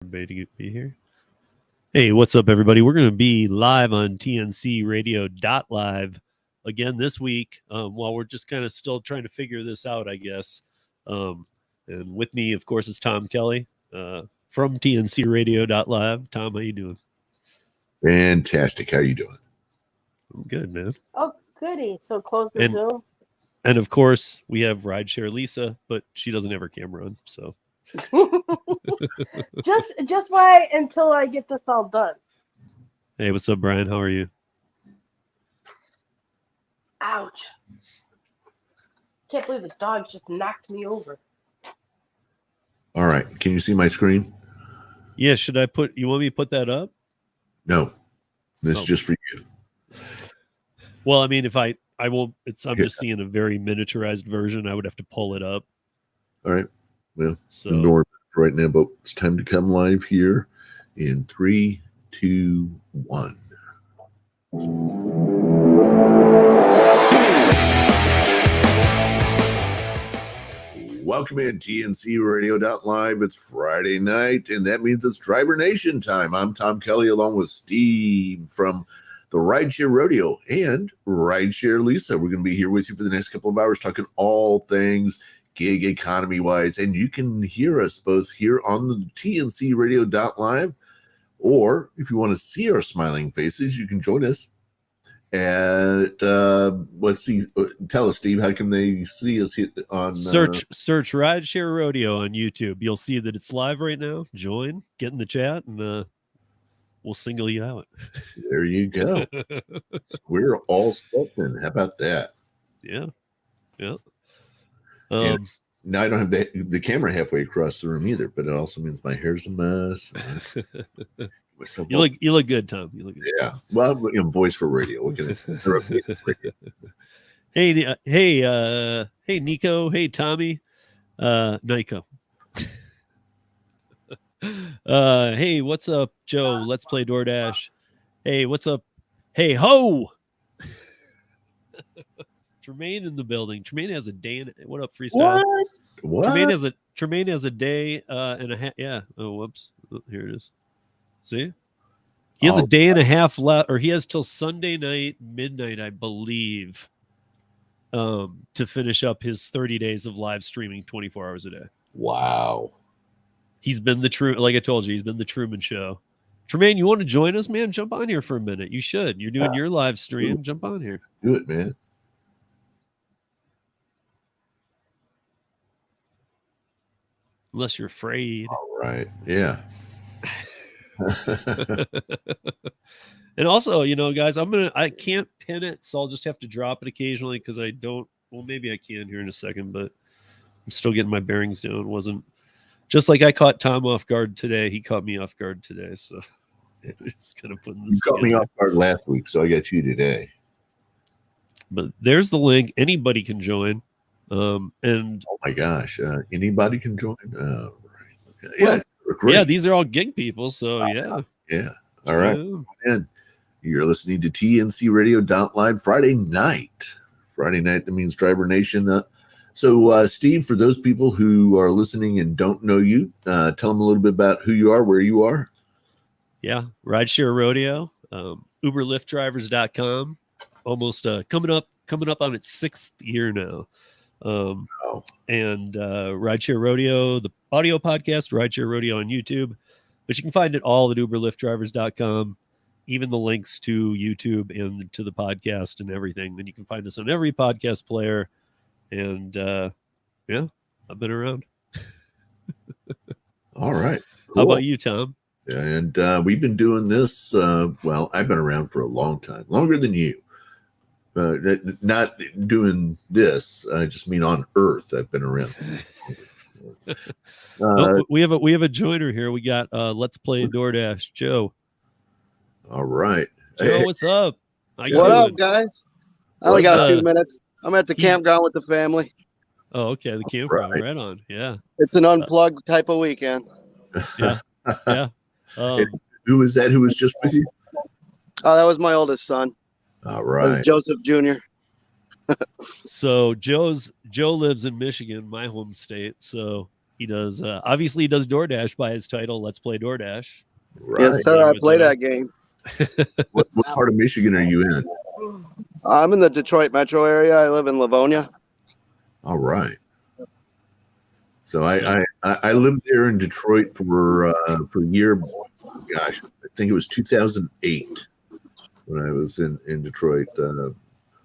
Everybody to be here. Hey, what's up, everybody? We're going to be live on TNC Radio.live again this week. While we're just kind of still trying to figure this out, I guess. And with me, of course, is Tom Kelly from TNC Radio.live. Tom, how you doing? Fantastic. How you doing? I'm good, man. Oh, goody. So close the Zoom. And of course, we have Rideshare Lisa, but she doesn't have her camera on, so. just wait until I get this all done. Hey, what's up, Brian? How are you? Ouch. Can't believe this dog just knocked me over. All right. Can you see my screen? Yeah, you want me to put that up? No. This is just for you. Well, I mean, if I won't, I'm just seeing a very miniaturized version. I would have to pull it up. All right. Well, so ignore it right now, but it's time to come live here in 3, 2, 1. Welcome in TNC Radio.live. It's Friday night, and that means it's Driver Nation time. I'm Tom Kelly along with Steve from the Rideshare Rodeo and Rideshare Lisa. We're going to be here with you for the next couple of hours talking all things gig economy wise, and you can hear us both here on the TNC Radio.live, or if you want to see our smiling faces, you can join us at let's see, tell us, Steve, how can they see us on search Rideshare Rodeo on YouTube? You'll see that it's live right now. Join, get in the chat, and we'll single you out. There you go. We're all set then. How about that? Yeah. Now I don't have the camera halfway across the room either, but it also means my hair's a mess. You look good, Tom. You look good. Yeah. Well, voice for radio. What can Hey, Nico. Hey, Tommy. Nico. Hey, what's up, Joe? Let's play DoorDash. Hey, what's up? Hey, ho. Tremaine in the building. Tremaine has a day. What up, freestyle? What? Tremaine has a day and a half. Yeah. Oh, whoops. Oh, here it is. See? He has a day and a half left, or he has till Sunday night, midnight, I believe, to finish up his 30 days of live streaming 24 hours a day. Wow. He's been like I told you, he's been the Truman Show. Tremaine, you want to join us, man? Jump on here for a minute. You should. You're doing your live stream. Jump on here. Do it, man. Unless you're afraid. All right. Yeah. And also, guys, I can't pin it, so I'll just have to drop it occasionally because I don't. Well, maybe I can here in a second, but I'm still getting my bearings down. Wasn't just like I caught Tom off guard today. He caught me off guard today, so just kind of putting this. You caught me off guard last week, so I got you today. But there's the link. Anybody can join. And oh my gosh, anybody can join. Right. Yeah, yeah. These are all gig people, so yeah. All right, and you're listening to TNC Radio.live Friday night. That means Driver Nation. So, Steve, for those people who are listening and don't know you, tell them a little bit about who you are, where you are. Yeah, Rideshare Rodeo, UberLiftDrivers.com. Almost coming up on its 6th year now. And Rideshare Rodeo, the audio podcast, Rideshare Rodeo on YouTube, but you can find it all at UberLiftDrivers.com, even the links to YouTube and to the podcast and everything. Then you can find us on every podcast player. And yeah, I've been around. All right. Cool. How about you, Tom? And we've been doing this. Well, I've been around for a long time, longer than you. Not doing this. I just mean on Earth. I've been around. We have a joiner here. We got Let's Play DoorDash, Joe. All right, Joe, what's up? What up, guys? I only got a few minutes. I'm at the campground with the family. Oh, okay, the campground. Right on. Yeah, it's an unplugged type of weekend. Yeah. Who is that? Who was just with you? Oh, that was my oldest son. All right, Joseph Jr. So Joe lives in Michigan, my home state. So he does obviously he does DoorDash by his title. Let's Play DoorDash. Right. Yes, sir. I play that game. What part of Michigan are you in? I'm in the Detroit metro area. I live in Livonia. All right. So I lived there in Detroit for a year. Gosh, I think it was 2008 when I was in Detroit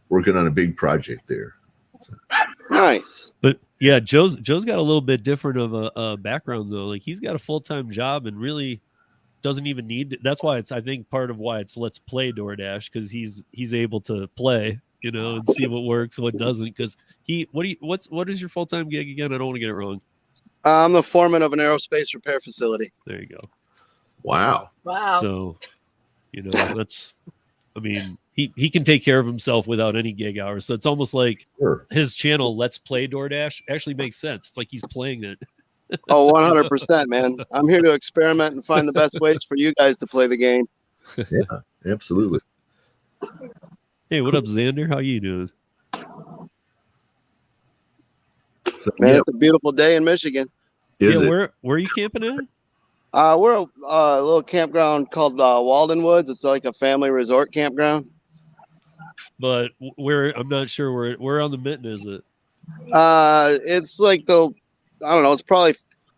working on a big project there. So. Nice. But yeah, Joe's got a little bit different of a background though. Like he's got a full-time job and really doesn't even need. That's why it's I think part of why it's Let's Play DoorDash because he's able to play, you know, and see what works, what doesn't. Because what is your full-time gig again? I don't want to get it wrong. I'm the foreman of an aerospace repair facility. There you go. Wow. So, you know, that's. I mean, he can take care of himself without any gig hours. So it's almost like his channel, Let's Play DoorDash, actually makes sense. It's like he's playing it. Oh, 100%, man. I'm here to experiment and find the best ways for you guys to play the game. Yeah, absolutely. Hey, what up, Xander? How you doing? So, Man, it's a beautiful day in Michigan. Where are you camping at? We're a little campground called Walden Woods. It's like a family resort campground. But I'm not sure where on the Mitten is it? It's like I don't know. It's probably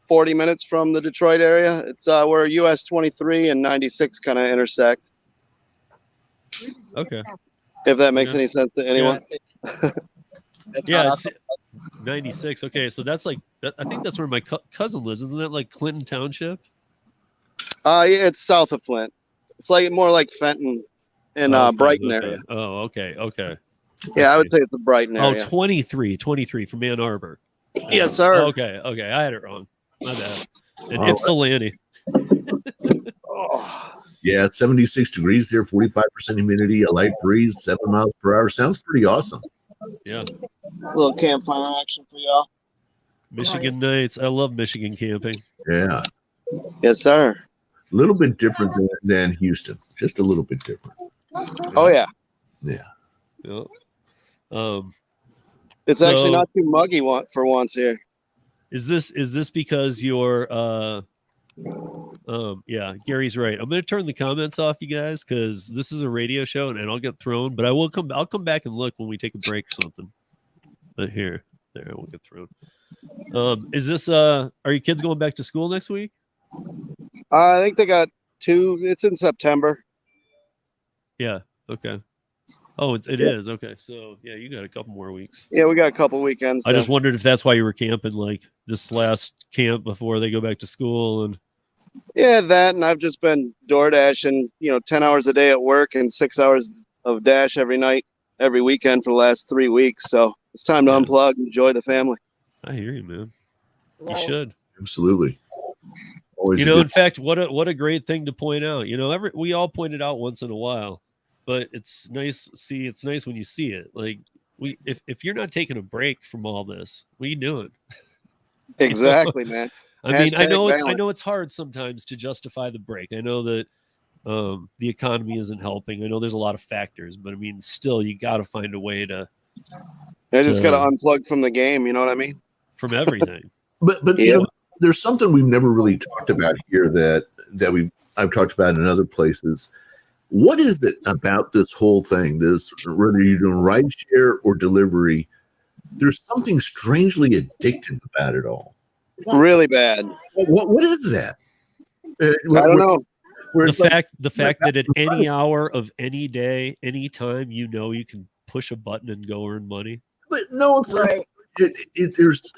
40 minutes from the Detroit area. It's where US 23 and 96 kind of intersect. Okay. If that makes any sense to anyone. Yeah, it's 96. Okay, so that's like I think that's where my cousin lives. Isn't that like Clinton Township? Yeah, it's south of Flint. It's like more like Fenton and Brighton area. Oh, okay. Yeah, I would say it's the Brighton area. Oh, 23 from Ann Arbor. Yes, sir. Okay, I had it wrong. My bad. And Ypsilanti. Yeah, 76 degrees there, 45% humidity, a light breeze, 7 miles per hour. Sounds pretty awesome. Yeah. A little campfire action for y'all. Michigan nights. I love Michigan camping. Yeah. Yes, sir. A little bit different than Houston. Just a little bit different. Oh, yeah. Yeah. Yep. It's actually not too muggy for once here. Is this because you're yeah, Gary's right. I'm gonna turn the comments off, you guys, because this is a radio show and I'll get thrown, but I'll come back and look when we take a break or something. But there I won't get thrown. Is this are your kids going back to school next week? I think they got 2. It's in September. Yeah. Okay. Oh, it is. Okay. So yeah, you got a couple more weeks. Yeah, we got a couple weekends. I just wondered if that's why you were camping, like this last camp before they go back to school. And yeah, that, and I've just been door dashing, 10 hours a day at work and 6 hours of dash every night, every weekend for the last 3 weeks. So it's time to unplug and enjoy the family. I hear you, man. You should. Absolutely. Always in fact, what a great thing to point out. We all point it out once in a while, but it's nice. It's nice when you see it. Like if you're not taking a break from all this, what are you doing? Exactly, man. I mean, I know it's hard sometimes to justify the break. I know that the economy isn't helping. I know there's a lot of factors, but I mean, still, you got to find a way to. I just got to unplug from the game. You know what I mean? From everything. but there's something we've never really talked about here that I've talked about in other places. What is it about this whole thing? This, whether you're doing rideshare or delivery, there's something strangely addictive about it all. Really bad. What is that? I don't know. The fact that at any hour of any day, any time, you can push a button and go earn money. But no, it's right. There's.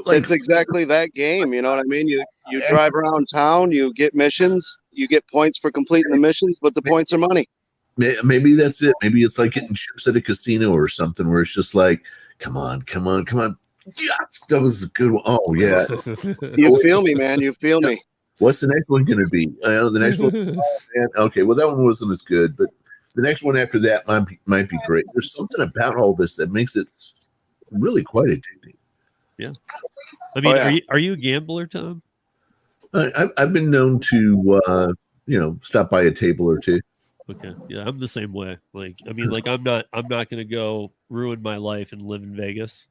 It's exactly that game. You know what I mean? You drive around town, you get missions, you get points for completing the missions, but the points are money. Maybe that's it. Maybe it's like getting chips at a casino or something where it's just like, come on. Yes, that was a good one. Oh, yeah. You feel me, man. You feel me. What's the next one going to be? The next one, man. Okay, well, that one wasn't as good, but the next one after that might be great. There's something about all this that makes it really quite addicting. Yeah. I mean, are you a gambler, Tom? I've been known to, stop by a table or two. Okay. Yeah, I'm the same way. I'm not going to go ruin my life and live in Vegas.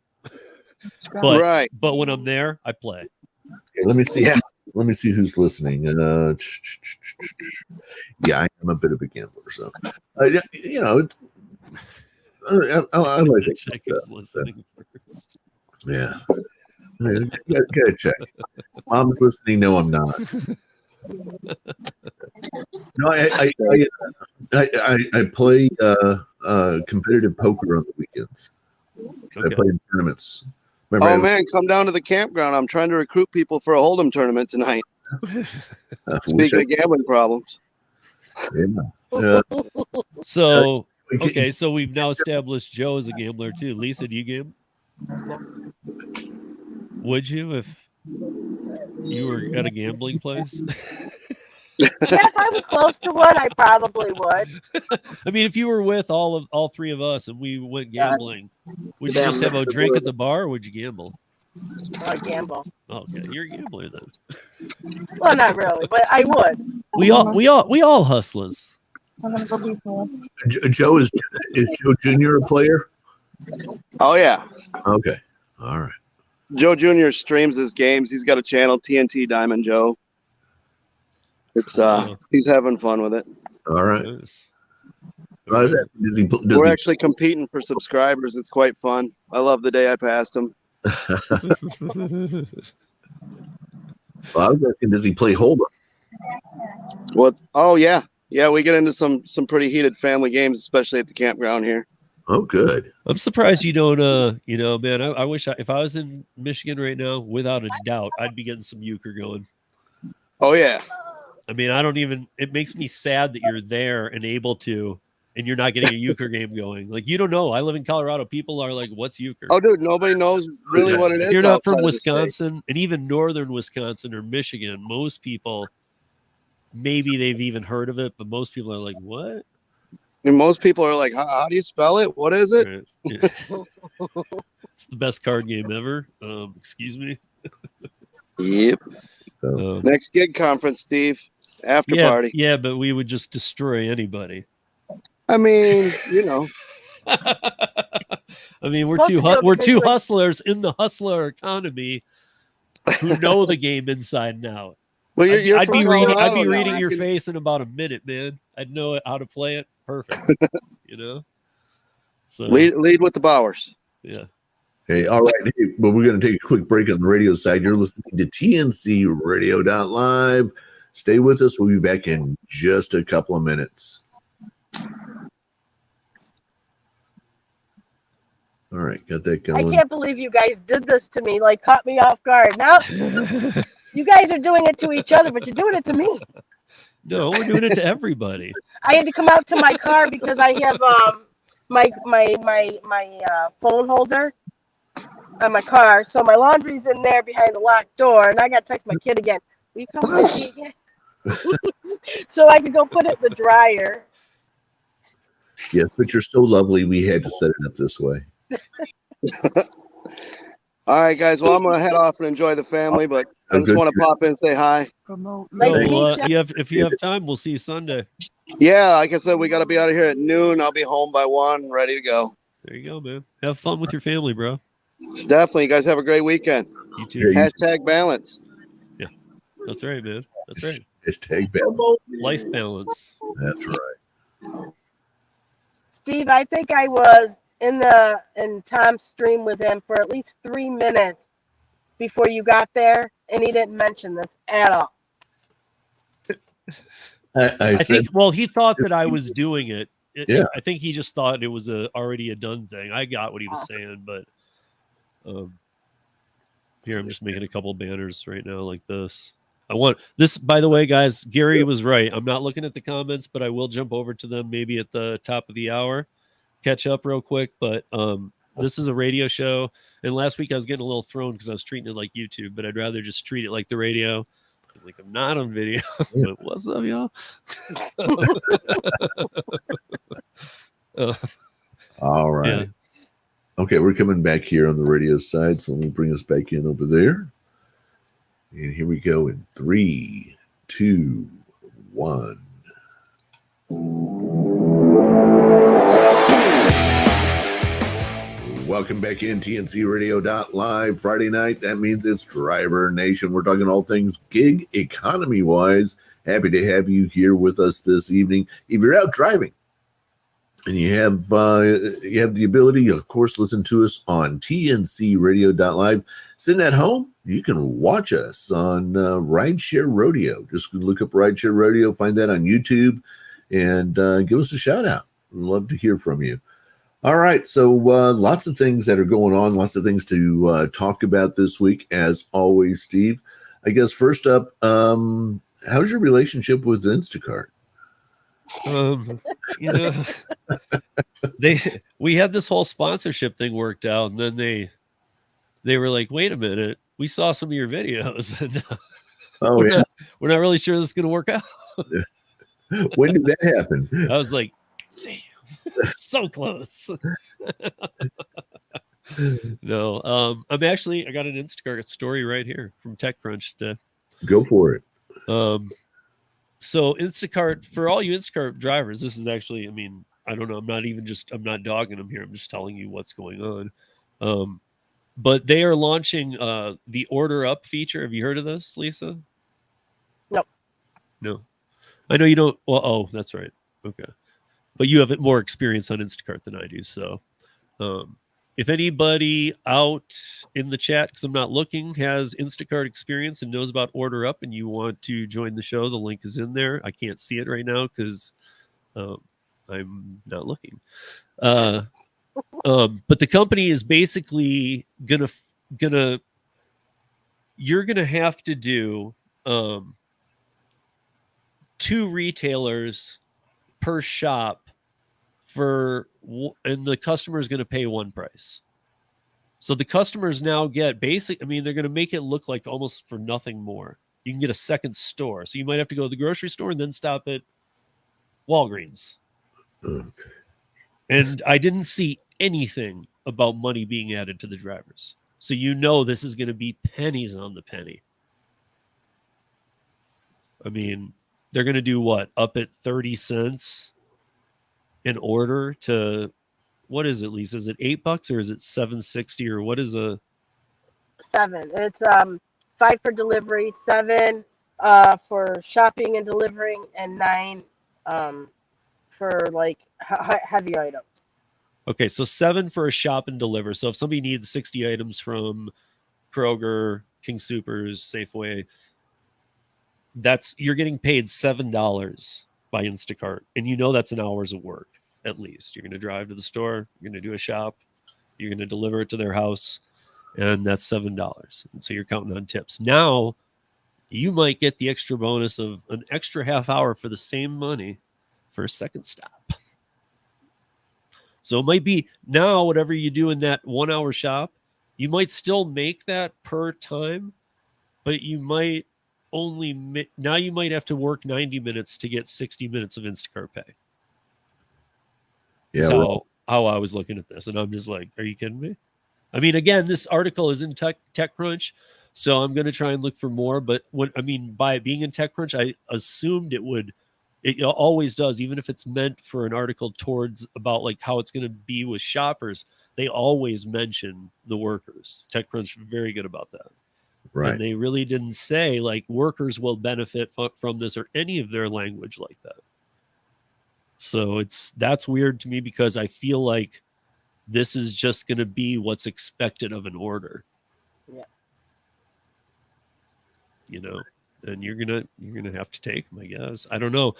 But Right. but when I'm there, I play. Okay, let me see. Yeah. Let me see who's listening. Yeah, I am a bit of a gambler, so you know, it's. I like it. Check who's listening first. Yeah, gotta check. Mom's listening. No, I'm not. No, I play competitive poker on the weekends. Okay. I play in tournaments. Oh man, come down to the campground. I'm trying to recruit people for a Hold'em tournament tonight. Speaking of gambling problems. So okay, so we've now established Joe is a gambler too. Lisa, do you game? Would you if you were at a gambling place? Yeah, if I was close to one, I probably would. I mean, if you were with all three of us and we went gambling, would you just have a drink at the bar or would you gamble? I'd gamble. Okay, you're a gambler then. Well, not really, but I would. We all hustlers. Joe is Joe Jr. a player? Oh yeah. Okay. All right. Joe Jr. streams his games. He's got a channel, TNT Diamond Joe. It's he's having fun with it. All right. Nice. We're actually competing for subscribers. It's quite fun. I love the day I passed him. Well, I was asking, does he play Hold'em? What? Oh yeah, we get into some pretty heated family games, especially at the campground here. Oh, good. I'm surprised you don't. Man, I wish if I was in Michigan right now, without a doubt, I'd be getting some euchre going. Oh yeah. I mean, I don't even. It makes me sad that you're there and able to, and you're not getting a euchre game going. Like you don't know. I live in Colorado. People are like, "What's euchre?" Oh, dude, nobody knows really what it is. If you're not from outside of the state. Wisconsin, and even northern Wisconsin or Michigan, most people, maybe they've even heard of it, but most people are like, "What?" And most people are like, how do you spell it? What is it? Right. Yeah. It's the best card game ever. Excuse me. Yep. Next gig conference, Steve. After party. Yeah, but we would just destroy anybody. I mean, you know. I mean, we're two hustlers in the hustler economy who know the game inside and out. Well, I'd be reading your face in about a minute, man. I'd know how to play it perfect. You know. So lead with the Bowers. Yeah. Hey, all right. Hey, well, we're going to take a quick break on the radio side. You're listening to TNC Radio.live. Stay with us. We'll be back in just a couple of minutes. All right, got that going. I can't believe you guys did this to me. Like, caught me off guard. Now, you guys are doing it to each other, but you're doing it to me. No, we're doing it to everybody. I had to come out to my car because I have my phone holder on my car. So my laundry's in there behind the locked door, and I got to text my kid again. Will you come with me again? So I could go put it in the dryer. Yes, but you're so lovely. We had to set it up this way. All right, guys. Well, I'm going to head off and enjoy the family, but I just want to pop in and say hi. If you have time, we'll see you Sunday. Yeah, like I said, we got to be out of here at noon. I'll be home by 1, ready to go. There you go, man. Have fun with your family, bro. Definitely. You guys have a great weekend. You too. Hashtag balance. Yeah, that's right, man. That's right. Hashtag balance. Life balance. That's right. Steve, I think I was in Tom's stream with him for at least 3 minutes before you got there, and he didn't mention this at all. I said, think, well, he thought that I was doing it. Yeah. I think he just thought it was already a done thing. I got what he was saying, but here I'm just making a couple banners right now like this. I want this, by the way, guys. Gary was right. I'm not looking at the comments, but I will jump over to them maybe at the top of the hour, catch up real quick. But this is a radio show, and last week I was getting a little thrown because I was treating it like YouTube, but I'd rather just treat it like the radio. Like I'm not on video. But what's up, y'all? all right. Yeah. Okay, we're coming back here on the radio side, so let me bring us back in over there. And here we go in 3, 2, 1. Welcome back in TNC Radio.live Friday night. That means it's Driver Nation. We're talking all things gig economy wise. Happy to have you here with us this evening. If you're out driving and you have the ability, of course, listen to us on TNC Radio.live. Sitting at home, you can watch us on Rideshare Rodeo. Just look up Rideshare Rodeo, find that on YouTube, and give us a shout out. We'd love to hear from you. All right, so lots of things that are going on, lots of things to talk about this week, as always, Steve. I guess first up, how's your relationship with Instacart? We had this whole sponsorship thing worked out, and then they were like, "Wait a minute, we saw some of your videos, and we're not really sure this is going to work out." When did that happen? I was like, "Damn, so close." No, I got an Instacart story right here from TechCrunch today. Go for it. So Instacart, for all you Instacart drivers, this is actually, I mean, I don't know. I'm not dogging them here. I'm just telling you what's going on. But they are launching the order up feature. Have you heard of this, Lisa? No. I know you don't. Well, oh, that's right. Okay. But you have more experience on Instacart than I do. So if anybody out in the chat, because I'm not looking, has Instacart experience and knows about Order Up and you want to join the show, the link is in there. I can't see it right now because I'm not looking. But the company is basically you're gonna have to do 2 retailers per shop and the customer is going to pay one price. So the customers now get they're going to make it look like almost for nothing more. You can get a second store. So you might have to go to the grocery store and then stop at Walgreens. Okay. And I didn't see anything about money being added to the drivers. So this is going to be pennies on the penny. I mean, they're going to do what? Up at 30 cents in order to, what is it, Lisa? Is it $8 or is it $7.60 or what is a 7? It's 5 for delivery, 7 for shopping and delivering, and 9 for like heavy items. Okay, so 7 for a shop and deliver. So if somebody needs 60 items from Kroger, King Soopers, Safeway, you're getting paid $7 by Instacart, and that's an hour's of work at least. You're going to drive to the store, you're going to do a shop, you're going to deliver it to their house, and that's $7. And so you're counting on tips. Now you might get the extra bonus of an extra half hour for the same money for a second stop. So it might be now whatever you do in that 1 hour shop, you might still make that per time, but you might now you might have to work 90 minutes to get 60 minutes of Instacart pay. Yeah. So how I was looking at this, and I'm just like, are you kidding me? I mean, again, this article is in TechCrunch, so I'm going to try and look for more. But by it being in TechCrunch, I assumed it always does, even if it's meant for an article about like how it's going to be with shoppers, they always mention the workers. TechCrunch is very good about that. Right. And they really didn't say like workers will benefit from this or any of their language like that. So that's weird to me because I feel like this is just going to be what's expected of an order. Yeah. And you're gonna have to take them, I guess. I don't know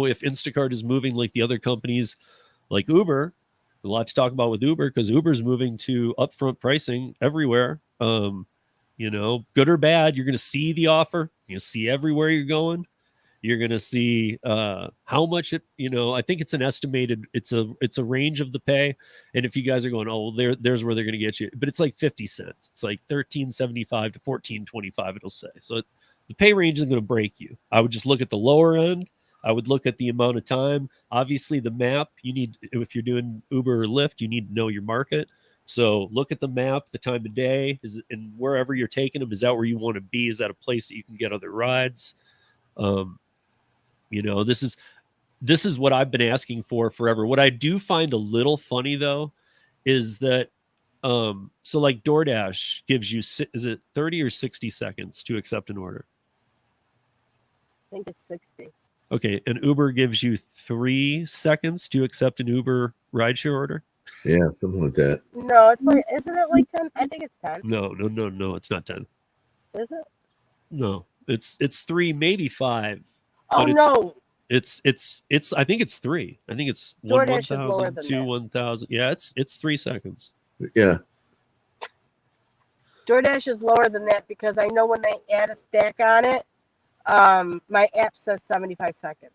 if Instacart is moving like the other companies, like Uber. A lot to talk about with Uber because Uber's moving to upfront pricing everywhere. Good or bad, you're gonna see the offer. You see everywhere you're going. You're gonna see how much it. I think it's an estimated. It's a range of the pay. And if you guys are going, oh, well, there's where they're gonna get you, but it's like 50 cents. It's like $13.75 to $14.25. It'll say so. The pay range isn't going to break you. I would just look at the lower end. I would look at the amount of time. Obviously, the map, if you're doing Uber or Lyft, you need to know your market. So look at the map, the time of day, and wherever you're taking them, is that where you want to be? Is that a place that you can get other rides? This is what I've been asking for forever. What I do find a little funny, though, is that So like DoorDash gives you, is it 30 or 60 seconds to accept an order? I think it's 60. Okay, and Uber gives you 3 seconds to accept an Uber rideshare order? Yeah, something like that. No, it's like, isn't it like 10? I think it's 10. No, it's not 10. Is it? No, it's 3, maybe 5. Oh, no. It's I think it's 3. I think it's DoorDash is lower 1,000, than 2, that. 1,000. Yeah, it's 3 seconds. Yeah. DoorDash is lower than that because I know when they add a stack on it, my app says 75 seconds.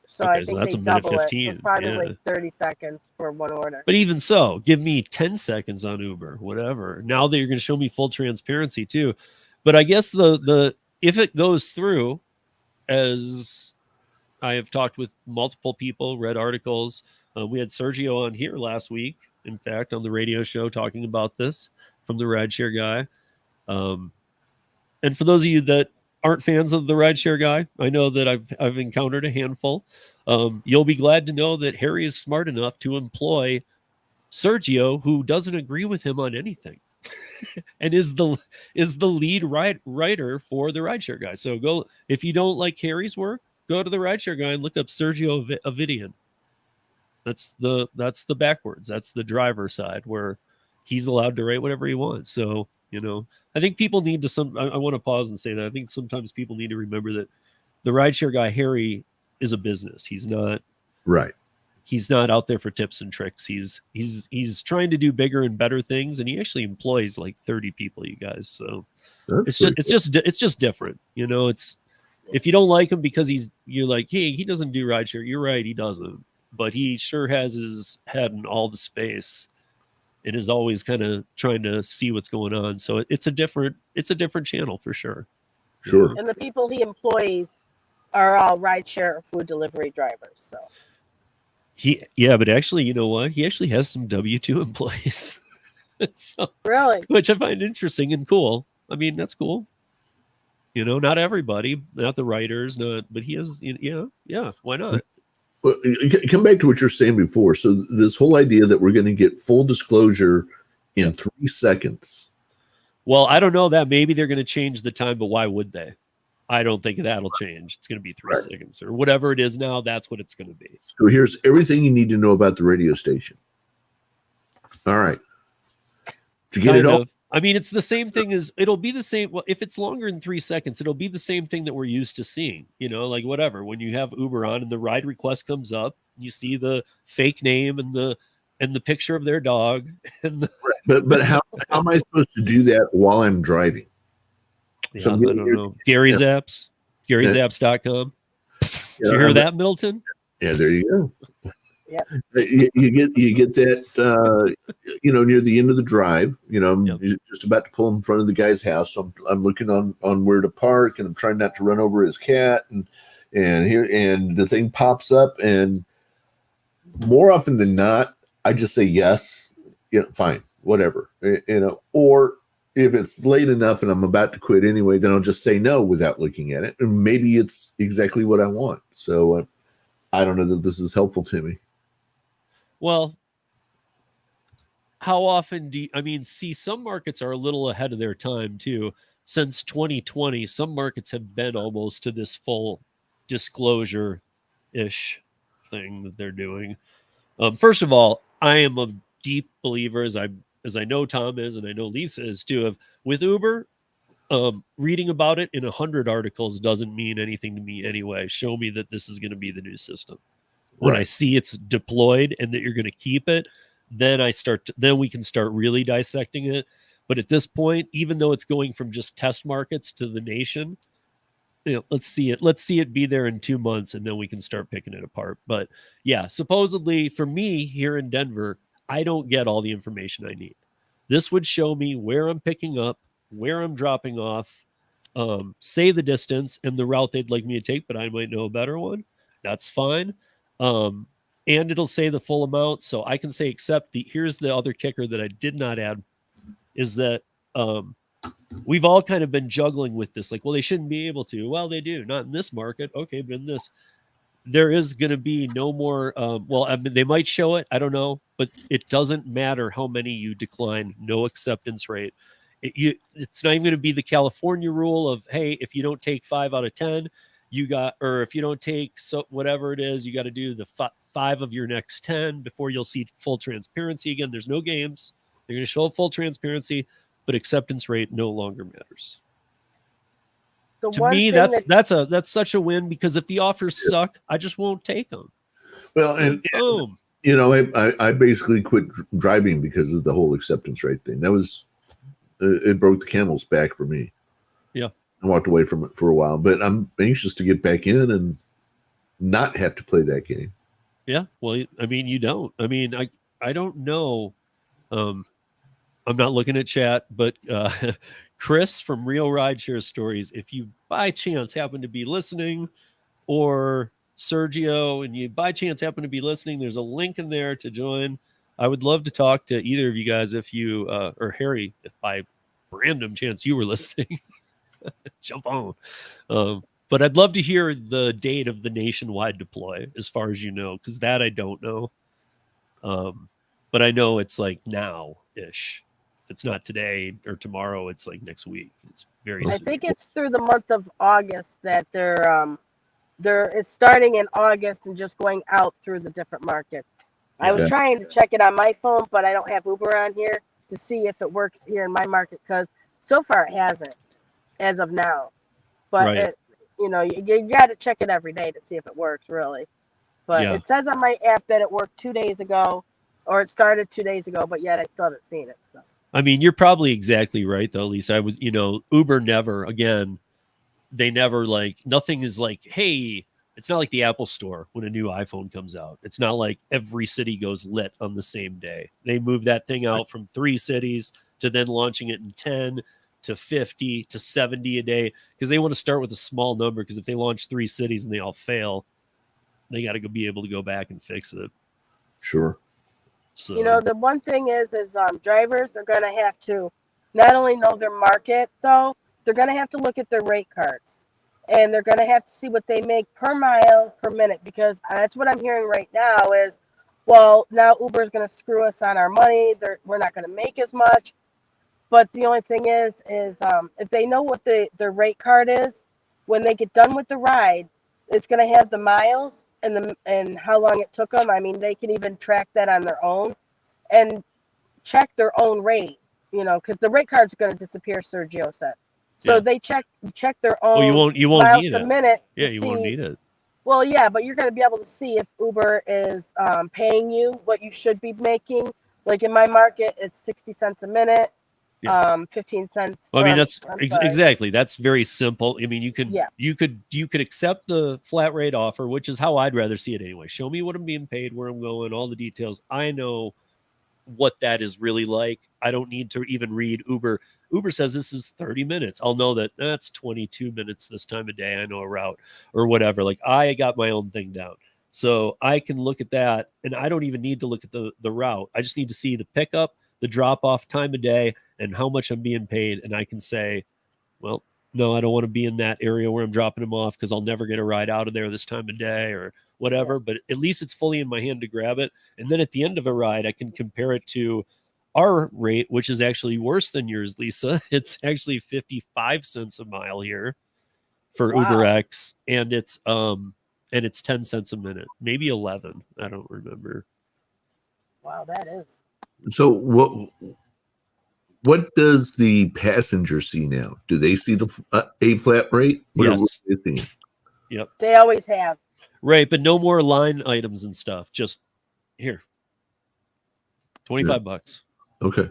So Okay, I so think that's they a minute double 15. it. So it's probably Yeah. like 30 seconds for one order. But even so, give me 10 seconds on Uber, whatever. Now that you're going to show me full transparency too. But I guess the if it goes through, as I have talked with multiple people, read articles. We had Sergio on here last week, in fact, on the radio show talking about this from the Rideshare guy. And for those of you that aren't fans of the Rideshare guy, I know that I've encountered a handful. You'll be glad to know that Harry is smart enough to employ Sergio, who doesn't agree with him on anything, and is the lead writer for the Rideshare guy. So go, if you don't like Harry's work, go to the Rideshare guy and look up Sergio Avidian. That's the backwards. That's the driver side where he's allowed to write whatever he wants. So, I think people need to I want to pause and say that I think sometimes people need to remember that the Rideshare guy, Harry, is a business. He's not Right. He's not out there for tips and tricks. He's trying to do bigger and better things, and he actually employs like 30 people, you guys. So it's just different. It's, if you don't like him because you're like, hey, he doesn't do rideshare. You're right, he doesn't. But he sure has his head in all the space and is always kind of trying to see what's going on. So it's a different channel for sure. Sure. And the people he employs are all rideshare or food delivery drivers. So but actually, you know what? He actually has some W-2 employees. So, really, which I find interesting and cool. I mean, that's cool. Not everybody, not the writers, but he has. Yeah. Why not? Well, come back to what you're saying before. So this whole idea that we're going to get full disclosure in 3 seconds. Well, I don't know that. Maybe they're going to change the time, but why would they? I don't think that'll change. It's going to be 3 seconds or whatever it is now. That's what it's going to be. So here's everything you need to know about the radio station. All right. To get it all. I mean, it's the same thing it'll be the same. Well, if it's longer than 3 seconds, it'll be the same thing that we're used to seeing, like whatever. When you have Uber on and the ride request comes up, you see the fake name and the picture of their dog. But how am I supposed to do that while I'm driving? Yeah, I don't know. Gary's apps, Gary'sApps.com. Did you hear that, Milton? Yeah, there you go. Yeah. You get that near the end of the drive. You're just about to pull in front of the guy's house. So I'm looking on where to park, and I'm trying not to run over his cat. And the thing pops up, and more often than not, I just say yes. Fine, whatever. Or if it's late enough and I'm about to quit anyway, then I'll just say no without looking at it. And maybe it's exactly what I want. So I don't know that this is helpful to me. Well, how often some markets are a little ahead of their time too. Since 2020, some markets have been almost to this full disclosure-ish thing that they're doing. First of all, I am a deep believer, as I know Tom is, and I know Lisa is too, with Uber, reading about it in 100 articles doesn't mean anything to me anyway. Show me that this is going to be the new system. When I see it's deployed and that you're going to keep it, then we can start really dissecting it. But at this point, even though it's going from just test markets to the nation, let's see it be there in 2 months, and then we can start picking it apart. But yeah, supposedly for me here in Denver, I don't get all the information I need. This would show me where I'm picking up, where I'm dropping off, say the distance and the route they'd like me to take, but I might know a better one. That's fine. And it'll say the full amount. So I can say, here's the other kicker that I did not add, is that we've all kind of been juggling with this. Like, well, they shouldn't be able to. Well, they do. Not in this market. Okay, but in this. there is going to be no more. Well, I mean, they might show it. I don't know, but it doesn't matter how many you decline. No acceptance rate. It's not even going to be the California rule of, hey, if you don't take 5 out of 10, you got, or if you don't take whatever it is, you got to do the 5 of your next 10 before you'll see full transparency again. There's no games. They're going to show full transparency, but acceptance rate no longer matters. To me, that's such a win, because if the offers suck, I just won't take them. Well, and you know, I basically quit driving because of the whole acceptance rate thing. That was it broke the camel's back for me. Yeah, I walked away from it for a while, but I'm anxious to get back in and not have to play that game. Yeah, well, I mean, you don't. I mean, I don't know. I'm not looking at chat, but Chris from Real Rideshare Stories, if you by chance happen to be listening, or Sergio, and you by chance happen to be listening, there's a link in there to join. I would love to talk to either of you guys if you, or Harry, if by random chance you were listening, jump on. But I'd love to hear the date of the nationwide deploy, as far as you know, because that I don't know. But I know it's like now-ish. If it's not today or tomorrow, it's like next week. It's very soon. I think it's through the month of August that it's starting in August and just going out through the different markets. I was trying to check it on my phone, but I don't have Uber on here to see if it works here in my market, because so far it hasn't as of now. But it, you know, you got to check it every day to see if it works really. But it says on my app that it worked 2 days ago, or it started 2 days ago, but yet I still haven't seen it. So. I mean, you're probably exactly right, though, Lisa. Uber never, again, they never nothing is like, hey, it's not like the Apple Store when a new iPhone comes out. It's not like every city goes lit on the same day. They move that thing out from 3 cities to then launching it in 10 to 50 to 70 a day, because they want to start with a small number, because if they launch 3 cities and they all fail, they got to be able to go back and fix it. Sure. So, you know, the one thing is drivers are going to have to not only know their market, though, they're going to have to look at their rate cards, and they're going to have to see what they make per mile per minute, because that's what I'm hearing right now is, well, now Uber is going to screw us on our money. We're not going to make as much. But the only thing is if they know what their rate card is, when they get done with the ride, it's going to have the miles and how long it took them. I mean, they can even track that on their own and check their own rate, you know, because the rate card's going to disappear, Sergio said. So they check their own you won't miles need a it. minute. Yeah, you won't need it. Well, yeah, but you're going to be able to see if Uber is paying you what you should be making. Like in my market, it's 60 cents a minute. 15 cents. Well, I mean, that's exactly. That's very simple. I mean, you could accept the flat rate offer, which is how I'd rather see it anyway. Show me what I'm being paid, where I'm going, all the details. I know what that is really like. I don't need to even read Uber. Uber says this is 30 minutes. I'll know that that's 22 minutes this time of day. I know a route or whatever. Like, I got my own thing down. So I can look at that, and I don't even need to look at the route. I just need to see the pickup, the drop-off time of day, and how much I'm being paid. And I can say, well, no, I don't want to be in that area where I'm dropping them off, because I'll never get a ride out of there this time of day or whatever. But at least it's fully in my hand to grab it. And then at the end of a ride, I can compare it to our rate, which is actually worse than yours, Lisa. It's actually 55 cents a mile here for UberX, and it's 10 cents a minute, maybe 11. I don't remember. Wow, that is. So what does the passenger see now? Do they see a flat rate? Yes. Yep. They always have. Right, but no more line items and stuff. Just here. $25. Okay.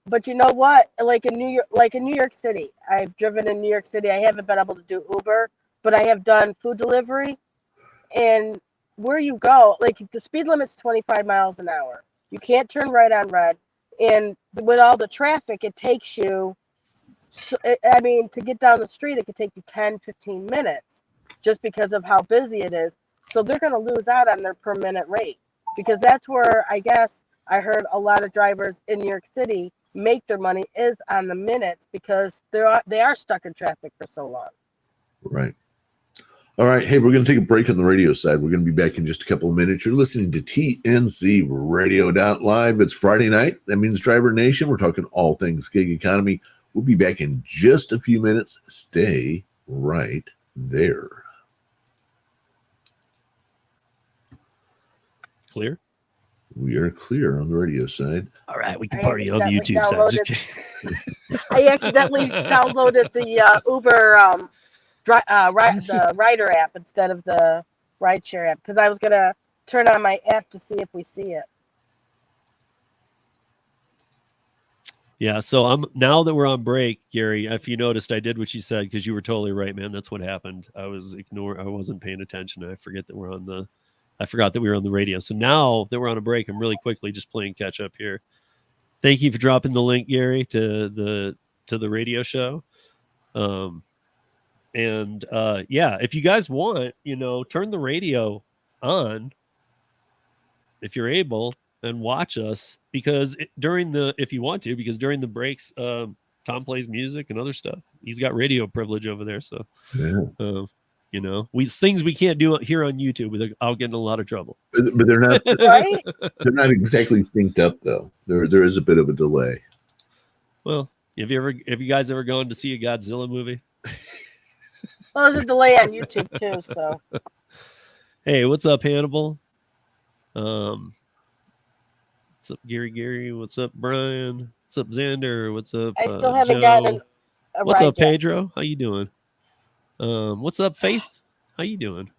But you know what? Like in New York City, I've driven in New York City. I haven't been able to do Uber, but I have done food delivery. And where you go, like the speed limit's 25 miles an hour. You can't turn right on red. And with all the traffic, it takes you, I mean, to get down the street, it could take you 10, 15 minutes just because of how busy it is. So they're going to lose out on their per minute rate, because that's where I guess I heard a lot of drivers in New York City make their money is on the minutes, because they are stuck in traffic for so long. Right. All right. Hey, we're going to take a break on the radio side. We're going to be back in just a couple of minutes. You're listening to TNC Radio.live. It's Friday night. That means Driver Nation. We're talking all things gig economy. We'll be back in just a few minutes. Stay right there. Clear? We are clear on the radio side. All right, we can party on the YouTube side. Just kidding. I accidentally downloaded the Uber the Rider app instead of the Rideshare app because I was gonna turn on my app to see if we see it. Yeah, so now that we're on break, Gary, if you noticed, I did what you said because you were totally right, man. That's what happened. I wasn't paying attention. I forgot that we were on the radio. So now that we're on a break, I'm really quickly just playing catch up here. Thank you for dropping the link, Gary, to the radio show. If you guys want, turn the radio on if you're able and watch us because during the breaks, Tom plays music and other stuff. He's got radio privilege over there. So, things we can't do here on YouTube without getting in a lot of trouble. But they're not Right? They're not exactly synced up though. There is a bit of a delay. Well, have you guys ever gone to see a Godzilla movie? Well, there's a delay on YouTube too, so. Hey, what's up, Hannibal? What's up, Gary? What's up, Brian? What's up, Xander? What's up, I still haven't Joe? gotten a What's ride up, yet. Pedro? How you doing? What's up, Faith? How you doing?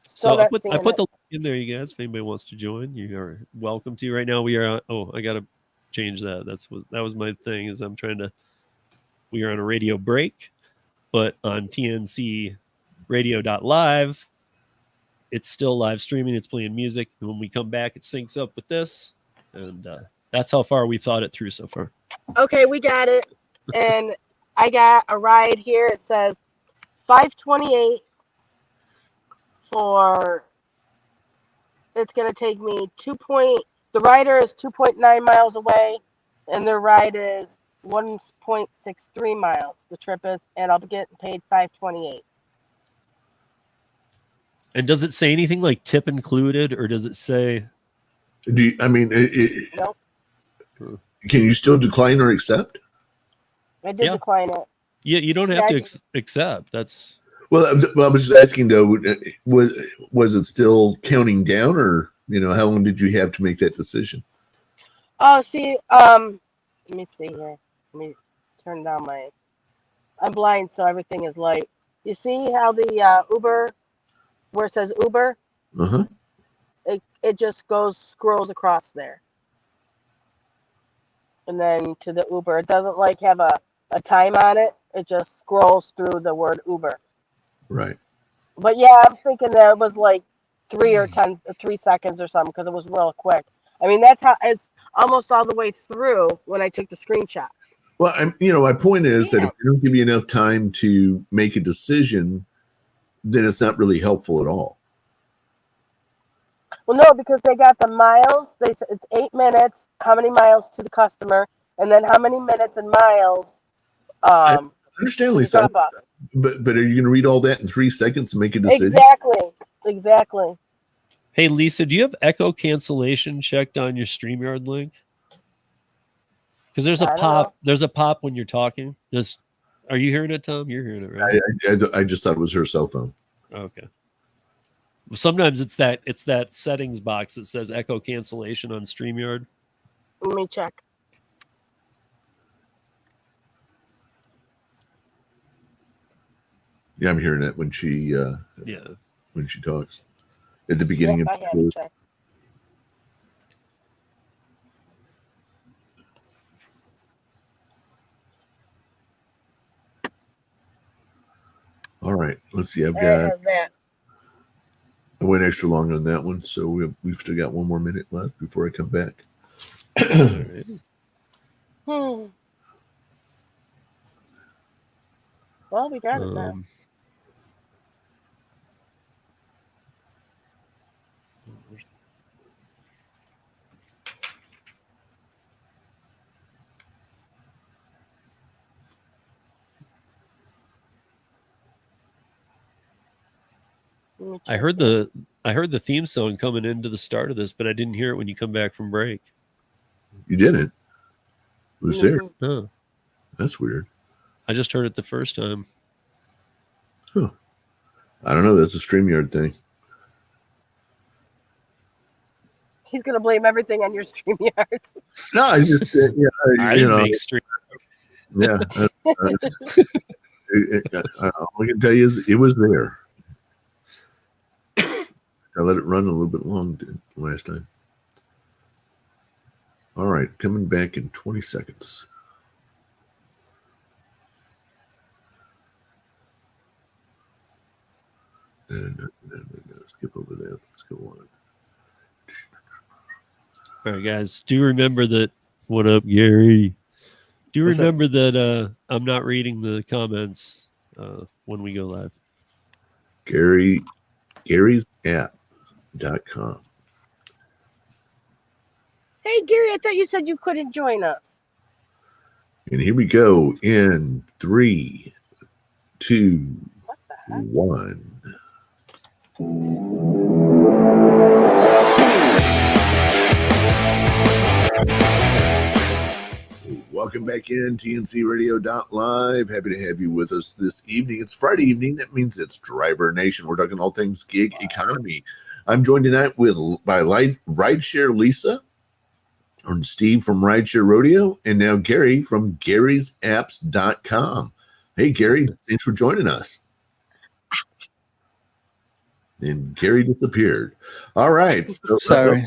Still So I not put seeing the it. link in there, you guys. If anybody wants to join, you are welcome to. Right now, we are. I gotta change that. That was my thing. We are on a radio break, but on TNC Radio.live, it's still live streaming. It's playing music, and when we come back, it syncs up with this, and that's how far we've thought it through so far. Okay, we got it. And I got a ride here. It says 528 for, it's going to take me the rider is 2.9 miles away, and the ride is 1.63 miles. The trip is, and I'll be getting paid 528. And does it say anything like tip included, or does it say? Nope. Can you still decline or accept? I did decline it. Yeah, you don't have to accept. That's well. I was just asking though. Was it still counting down, or how long did you have to make that decision? Oh, see, let me see here. Let me turn down I'm blind, so everything is light. You see how the Uber, where it says Uber, it just scrolls across there, and then to the Uber. It doesn't have a time on it. It just scrolls through the word Uber. Right. But yeah, I'm thinking that it was 3 seconds or something because it was real quick. I mean, that's how it's almost all the way through when I took the screenshot. Well, my point is that if they don't give you enough time to make a decision, then it's not really helpful at all. Well, no, because they got the miles. They said it's 8 minutes. How many miles to the customer, and then how many minutes and miles. I understand, Lisa. But are you going to read all that in 3 seconds and make a decision? Exactly. Hey, Lisa, do you have echo cancellation checked on your StreamYard link? Because there's a pop. There's a pop when you're talking. Are you hearing it, Tom? You're hearing it, right? I just thought it was her cell phone. Okay. Sometimes it's that settings box that says echo cancellation on StreamYard. Let me check. Yeah, I'm hearing it when she when she talks at the beginning of I have to check. All right, let's see. I went extra long on that one, so we've still got 1 more minute left before I come back. Well, we got it now. I heard the theme song coming into the start of this, but I didn't hear it when you come back from break. You didn't? It was there. Oh, That's weird. I just heard it the first time. Huh. I don't know. That's a StreamYard thing. He's gonna blame everything on your StreamYards. No, I just I didn't make stream. Yeah. All I can tell you is it was there. I let it run a little bit long last time. All right, coming back in 20 seconds. No, skip over that. Let's go on. All right, guys. Do you remember that? What up, Gary? Do you remember that I'm not reading the comments when we go live? Gary'sApp.com. Hey, Gary, I thought you said you couldn't join us. And here we go in 3, 2, 1. Welcome back in TNC Radio.live. Happy to have you with us this evening. It's Friday evening. That means it's Driver Nation. We're talking all things gig economy. I'm joined tonight by Rideshare Lisa, and Steve from Rideshare Rodeo, and now Gary from Gary'sApps.com. Hey, Gary, thanks for joining us. And Gary disappeared. All right. So,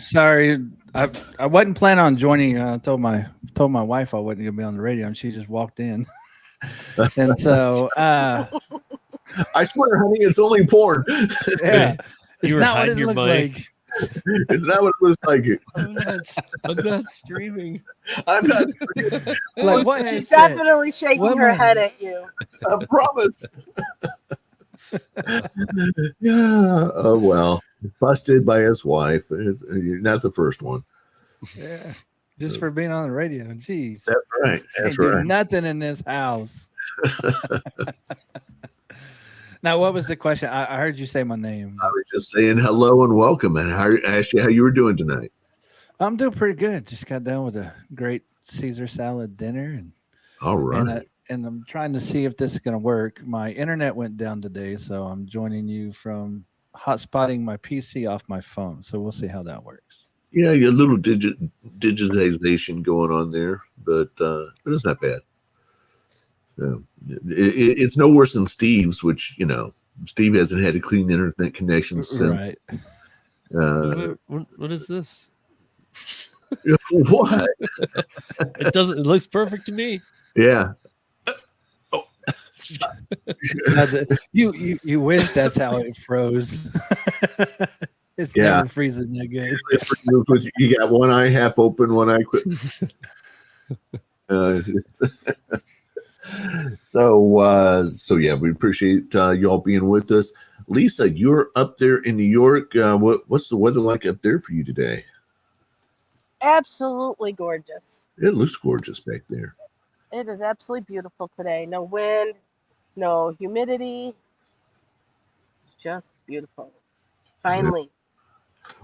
sorry. I wasn't planning on joining. I told my wife I wasn't gonna be on the radio, and she just walked in. And so I swear, honey, it's only porn. Yeah, it's not what it looks like. It's not what it looks like. I'm not streaming. I'm not. Like what? She's definitely shaking her head at you. I promise. Yeah. Oh well. Busted by his wife. You're not the first one. Yeah. Just for being on the radio. Jeez. That's right. That's Can't do right. nothing in this house. Now, what was the question? I heard you say my name. I was just saying hello and welcome, and I asked you how you were doing tonight. I'm doing pretty good. Just got done with a great Caesar salad dinner, and all right. And I'm trying to see if this is going to work. My internet went down today, so I'm joining you from hotspotting my PC off my phone. So we'll see how that works. Yeah, a little digitization going on there, but it's not bad. So it's no worse than Steve's, which, you know, Steve hasn't had a clean internet connection since. Right. What is this? What? It doesn't. It looks perfect to me. Yeah. You wish that's how it froze. It's never freezing that good. You got one eye half open, one eye quit. So yeah, we appreciate y'all being with us. Lisa, you're up there in New York. What's the weather like up there for you today? Absolutely gorgeous. It looks gorgeous back there. It is absolutely beautiful today. No wind, no humidity. It's just beautiful. Finally. Yeah.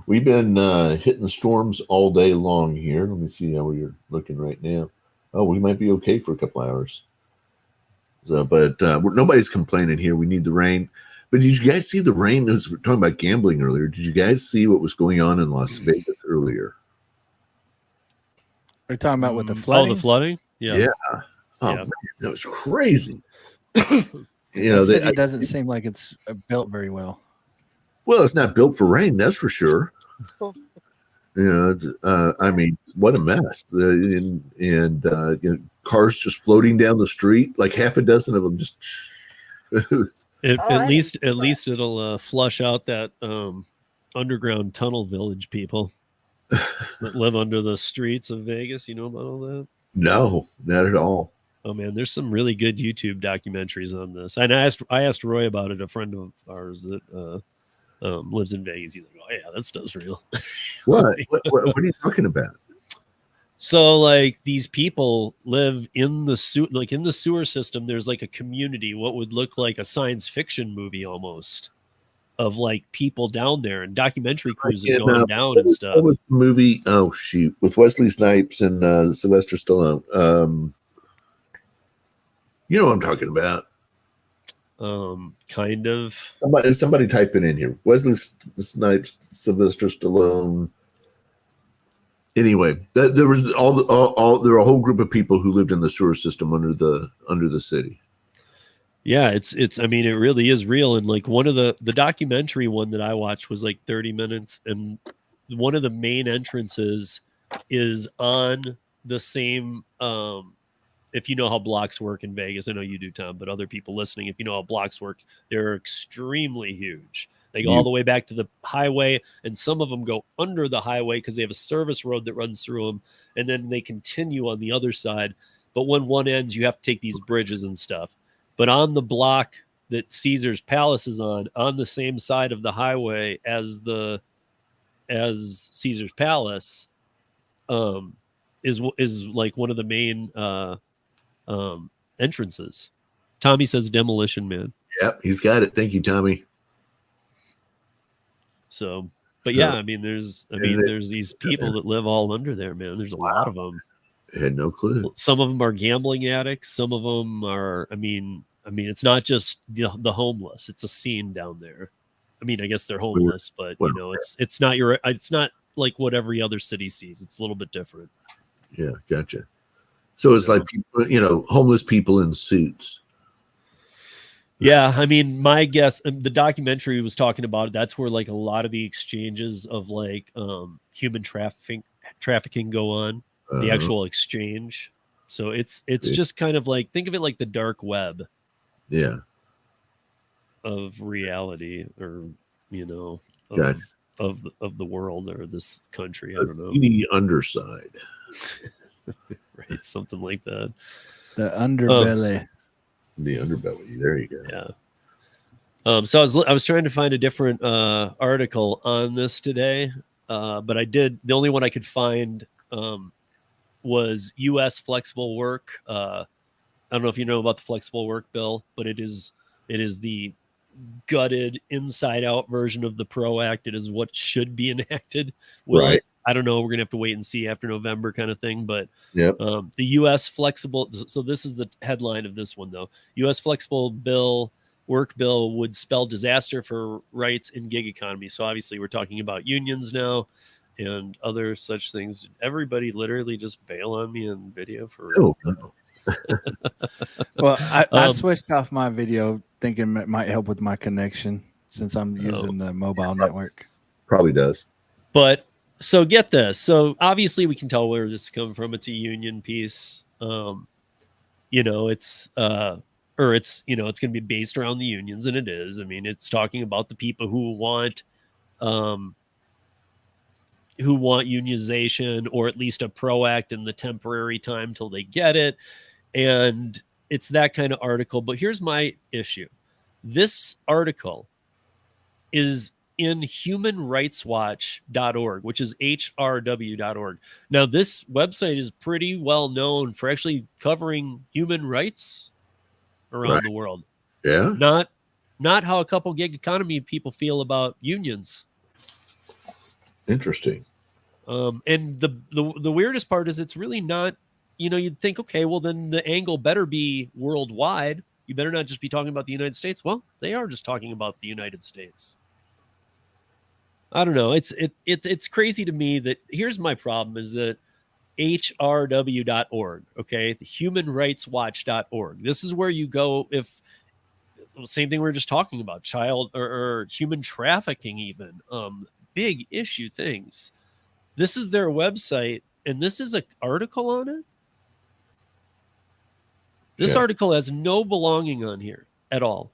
We've been hitting storms all day long here. Let me see how we're looking right now. Oh, we might be okay for a couple hours. So, but nobody's complaining here. We need the rain. But did you guys see the rain? We were talking about gambling earlier. Did you guys see what was going on in Las Vegas earlier? We're talking about with the flooding. Oh, the flooding. Yeah. Yeah. Oh, yeah. Man, that was crazy. The city doesn't seem like it's built very well. Well, it's not built for rain, that's for sure. I mean, what a mess! Cars just floating down the street, like half a dozen of them. Just at least it'll flush out that underground tunnel village people that live under the streets of Vegas. You know about all that? No, not at all. Oh man, there's some really good YouTube documentaries on this. And I asked Roy about it, a friend of ours that lives in Vegas. He's like, "Oh yeah, that stuff's real." What? What are you talking about? So like these people live in the sewer system. There's like a community, what would look like a science fiction movie almost. of like people down there, and documentary crews Yeah, have gone down and stuff. What was the movie? Oh shoot, with Wesley Snipes and Sylvester Stallone. You know what I'm talking about. Kind of. Somebody type it in here. Wesley Snipes, Sylvester Stallone. Anyway, there was there were a whole group of people who lived in the sewer system under the city. Yeah, it's I mean, it really is real. And like one of the documentary one that I watched was like 30 minutes, and one of the main entrances is on the same if you know how blocks work in Vegas. I know you do, Tom, but other people listening, if you know how blocks work, they're extremely huge. They go all the way back to the highway, and some of them go under the highway because they have a service road that runs through them, and then they continue on the other side. But when one ends, you have to take these bridges and stuff. But on the block that Caesar's Palace is on the same side of the highway as Caesar's Palace, is like one of the main entrances. Tommy says Demolition Man. Yep, he's got it. Thank you, Tommy. So, but yeah, I mean, there's these people that live all under there, man. There's a lot of them. I had no clue. Some of them are gambling addicts. Some of them are, I mean, it's not just the homeless. It's a scene down there. I mean, I guess they're homeless, but you know, it's not like what every other city sees. It's a little bit different. Yeah, gotcha. So it's like people, you know, homeless people in suits. Yeah, I mean, my guess, the documentary was talking about it. That's where like a lot of the exchanges of like human trafficking go on, the actual exchange. So it's just kind of like, think of it like the dark web. Yeah. Of reality, or you know, of the world or this country. I don't know. The underside. Right, something like that. The underbelly. The underbelly. There you go. Yeah. So I was trying to find a different article on this today, but I did. The only one I could find was U.S. flexible work. I don't know if you know about the flexible work bill, but it is the gutted inside out version of the PRO Act. It is what should be enacted. Right. I don't know. We're gonna have to wait and see after November, kind of thing. But the U.S. flexible. So this is the headline of this one, though. U.S. flexible work bill would spell disaster for rights in gig economy. So obviously, we're talking about unions now and other such things. Did everybody literally just bail on me in video for real? No. Well, I switched off my video thinking it might help with my connection since I'm using the mobile network. Probably does. But so get this. So obviously we can tell where this is coming from. It's a union piece. You know, it's it's going to be based around the unions, and it is. I mean, it's talking about the people who want unionization, or at least a PRO Act in the temporary time till they get it. And it's that kind of article. But here's my issue. This article is in humanrightswatch.org, which is hrw.org. Now, this website is pretty well known for actually covering human rights around the world. Yeah. Not how a couple gig economy people feel about unions. Interesting. And the weirdest part is it's really not, you know, you'd think, okay, well then the angle better be worldwide. You better not just be talking about the United States. Well, they are just talking about the United States. I don't know. It's crazy to me that here's my problem is that hrw.org, okay, the humanrightswatch.org. This is where you go if same thing we were just talking about, child or human trafficking, even big issue things. This is their website, and this is an article on it. This article has no belonging on here at all.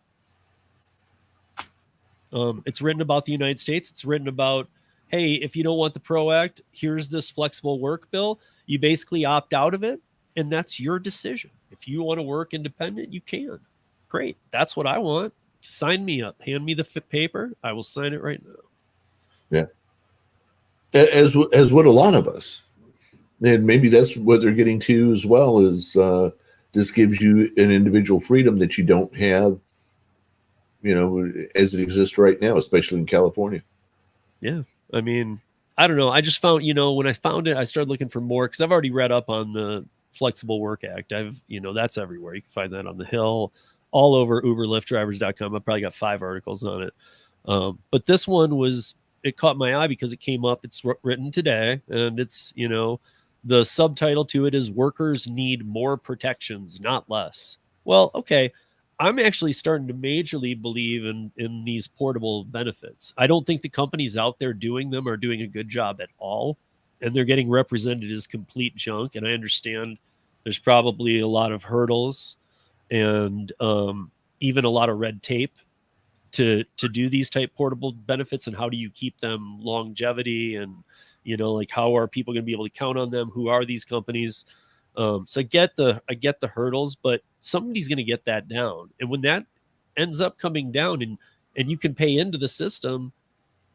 It's written about the United States. It's written about, hey, if you don't want the PRO Act, here's this flexible work bill. You basically opt out of it, and that's your decision. If you want to work independent, you can. Great. That's what I want. Sign me up. Hand me the paper. I will sign it right now. Yeah. As would a lot of us. And maybe that's what they're getting to as well, is this gives you an individual freedom that you don't have as it exists right now, especially in California. Yeah. I mean, I don't know. I just found, when I found it, I started looking for more because I've already read up on the Flexible Work Act. That's everywhere. You can find that on the Hill, all over UberLiftDrivers.com. I've probably got 5 articles on it. But this one it caught my eye because it came up. It's written today, and it's, the subtitle to it is "Workers Need More Protections, Not Less." Well, okay. I'm actually starting to majorly believe in these portable benefits. I don't think the companies out there doing them are doing a good job at all. And they're getting represented as complete junk. And I understand there's probably a lot of hurdles and even a lot of red tape to do these type portable benefits. And how do you keep them longevity? And, like, how are people going to be able to count on them? Who are these companies? So I get the hurdles, but somebody's going to get that down. And when that ends up coming down and you can pay into the system,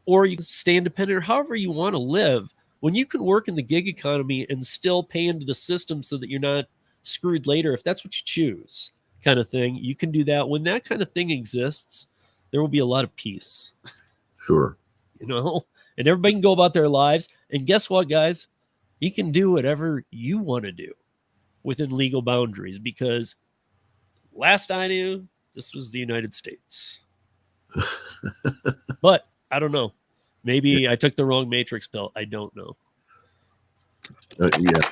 or you can stay independent, or however you want to live, when you can work in the gig economy and still pay into the system so that you're not screwed later, if that's what you choose, kind of thing, you can do that. When that kind of thing exists, there will be a lot of peace. Sure. And everybody can go about their lives. And guess what, guys? You can do whatever you want to do within legal boundaries, because last I knew, this was the United States. But I don't know. Maybe I took the wrong Matrix pill. I don't know. Yeah,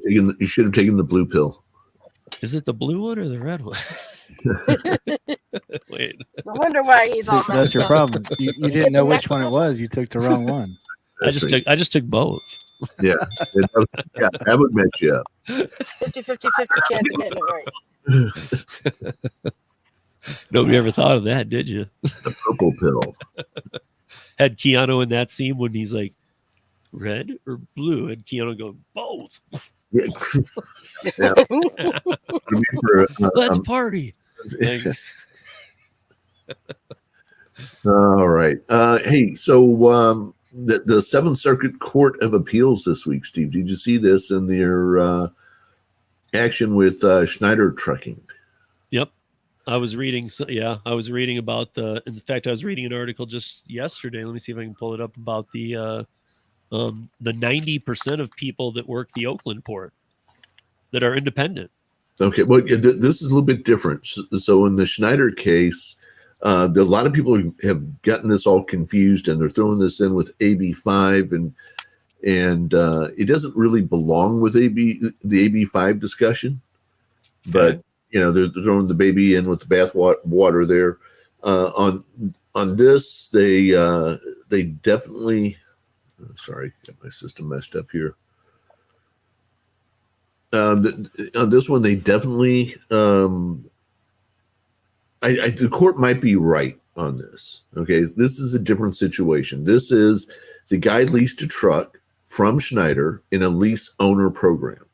you should have taken the blue pill. Is it the blue one or the red one? Wait. No wonder why he's all That's your up. problem. You didn't know which one it was. You took the wrong one. I just took both. Yeah, that would match you up. 50-50 chance of getting it right. Nobody ever thought of that, did you? The purple pill. Had Keanu in that scene when he's like, red or blue? And Keanu go, both. Yeah. Yeah. Let's party. All right. Hey, so the Seventh Circuit Court of Appeals this week, Steve, did you see this in their action with Schneider Trucking? Yep. I was reading about in fact, I was reading an article just yesterday. Let me see if I can pull it up about the 90% of people that work the Oakland port that are independent. Okay. Well, this is a little bit different. So in the Schneider case, a lot of people have gotten this all confused, and they're throwing this in with AB5, and it doesn't really belong with the AB5 discussion, but they're throwing the baby in with the bath water there. On this, they definitely. Sorry, got my system messed up here. On this one, they definitely. The court might be right on this. Okay, this is a different situation. This is the guy leased a truck from Schneider in a lease owner program.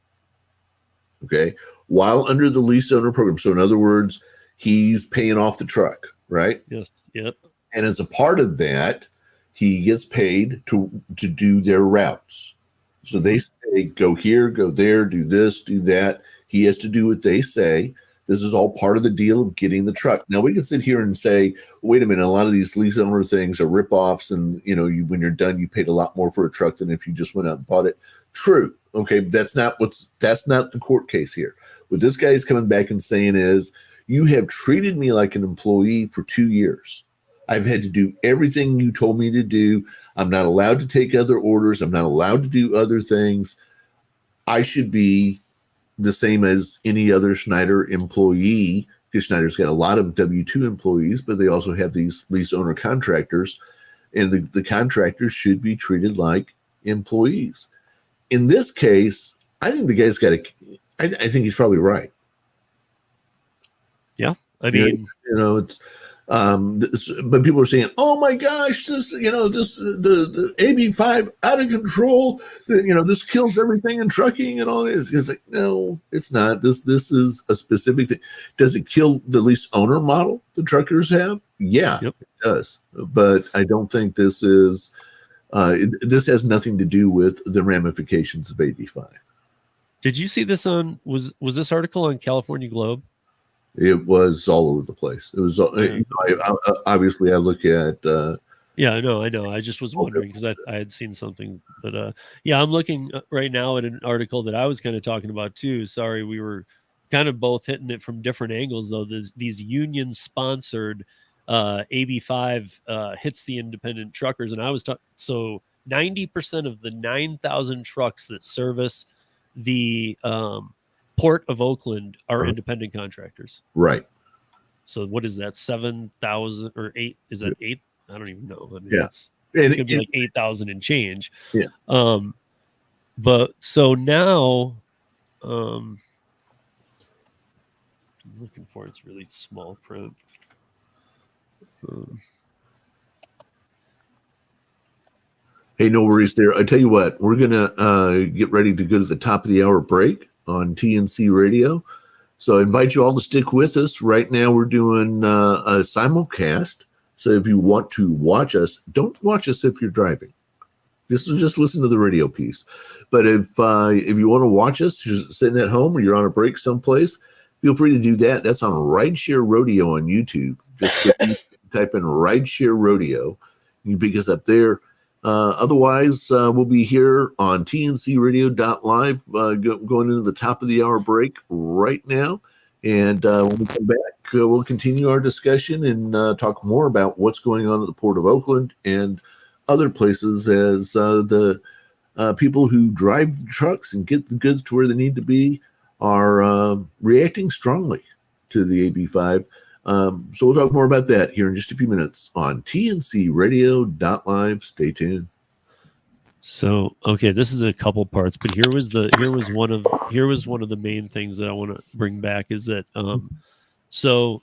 Okay, while under the lease owner program. So in other words, he's paying off the truck, right? Yes. Yep. And as a part of that, he gets paid to do their routes. So they say, go here, go there, do this, do that. He has to do what they say. This is all part of the deal of getting the truck. Now, we can sit here and say, wait a minute, a lot of these lease owner things are ripoffs, and when you're done, you paid a lot more for a truck than if you just went out and bought it. True. Okay, that's not the court case here. What this guy is coming back and saying is, you have treated me like an employee for 2 years. I've had to do everything you told me to do. I'm not allowed to take other orders. I'm not allowed to do other things. I should be the same as any other Schneider employee, because Schneider's got a lot of W-2 employees, but they also have these lease owner contractors, and the contractors should be treated like employees. In this case, I think the guy's got I think he's probably right. Yeah. I mean, it's, but people are saying, "Oh my gosh, the AB5 out of control. This kills everything in trucking and all this." It's like, no, it's not. This is a specific thing. Does it kill the lease owner model the truckers have? Yeah, Yep. It does. But I don't think this is. This has nothing to do with the ramifications of AB5. did you see this on was this article on California Globe? It was all over the place. It was obviously I look at. Yeah, I know. I just was wondering because I had seen something, but yeah, I'm looking right now at an article that I was kind of talking about too. Sorry, we were kind of both hitting it from different angles though. These union sponsored AB5 hits the independent truckers, and I was so 90% of the 9,000 trucks that service the Port of Oakland are independent contractors. Right. So what is that? 7,000 or 8? Is that 8? I don't even know. I mean, Yeah. it's gonna be like 8,000 and change. Yeah. But so now, I'm looking for it's really small print. Hey, no worries there. I tell you what, we're gonna get ready to go to the top of the hour break on TNC Radio. So I invite you all to stick with us. Right now, we're doing a simulcast. So if you want to watch us, don't watch us if you're driving. Just listen to the radio piece. But if you want to watch us, you're sitting at home or you're on a break someplace, feel free to do that. That's on Rideshare Rodeo on YouTube. Just type in Rideshare Rodeo. You can pick us up there. Otherwise, we'll be here on tncradio.live going into the top of the hour break right now. And when we come back, we'll continue our discussion and talk more about what's going on at the Port of Oakland and other places as the people who drive trucks and get the goods to where they need to be are reacting strongly to the AB5. So we'll talk more about that here in just a few minutes on tncradio.live. Stay tuned. So okay, this is a couple parts, but here was one of the main things that I want to bring back is that so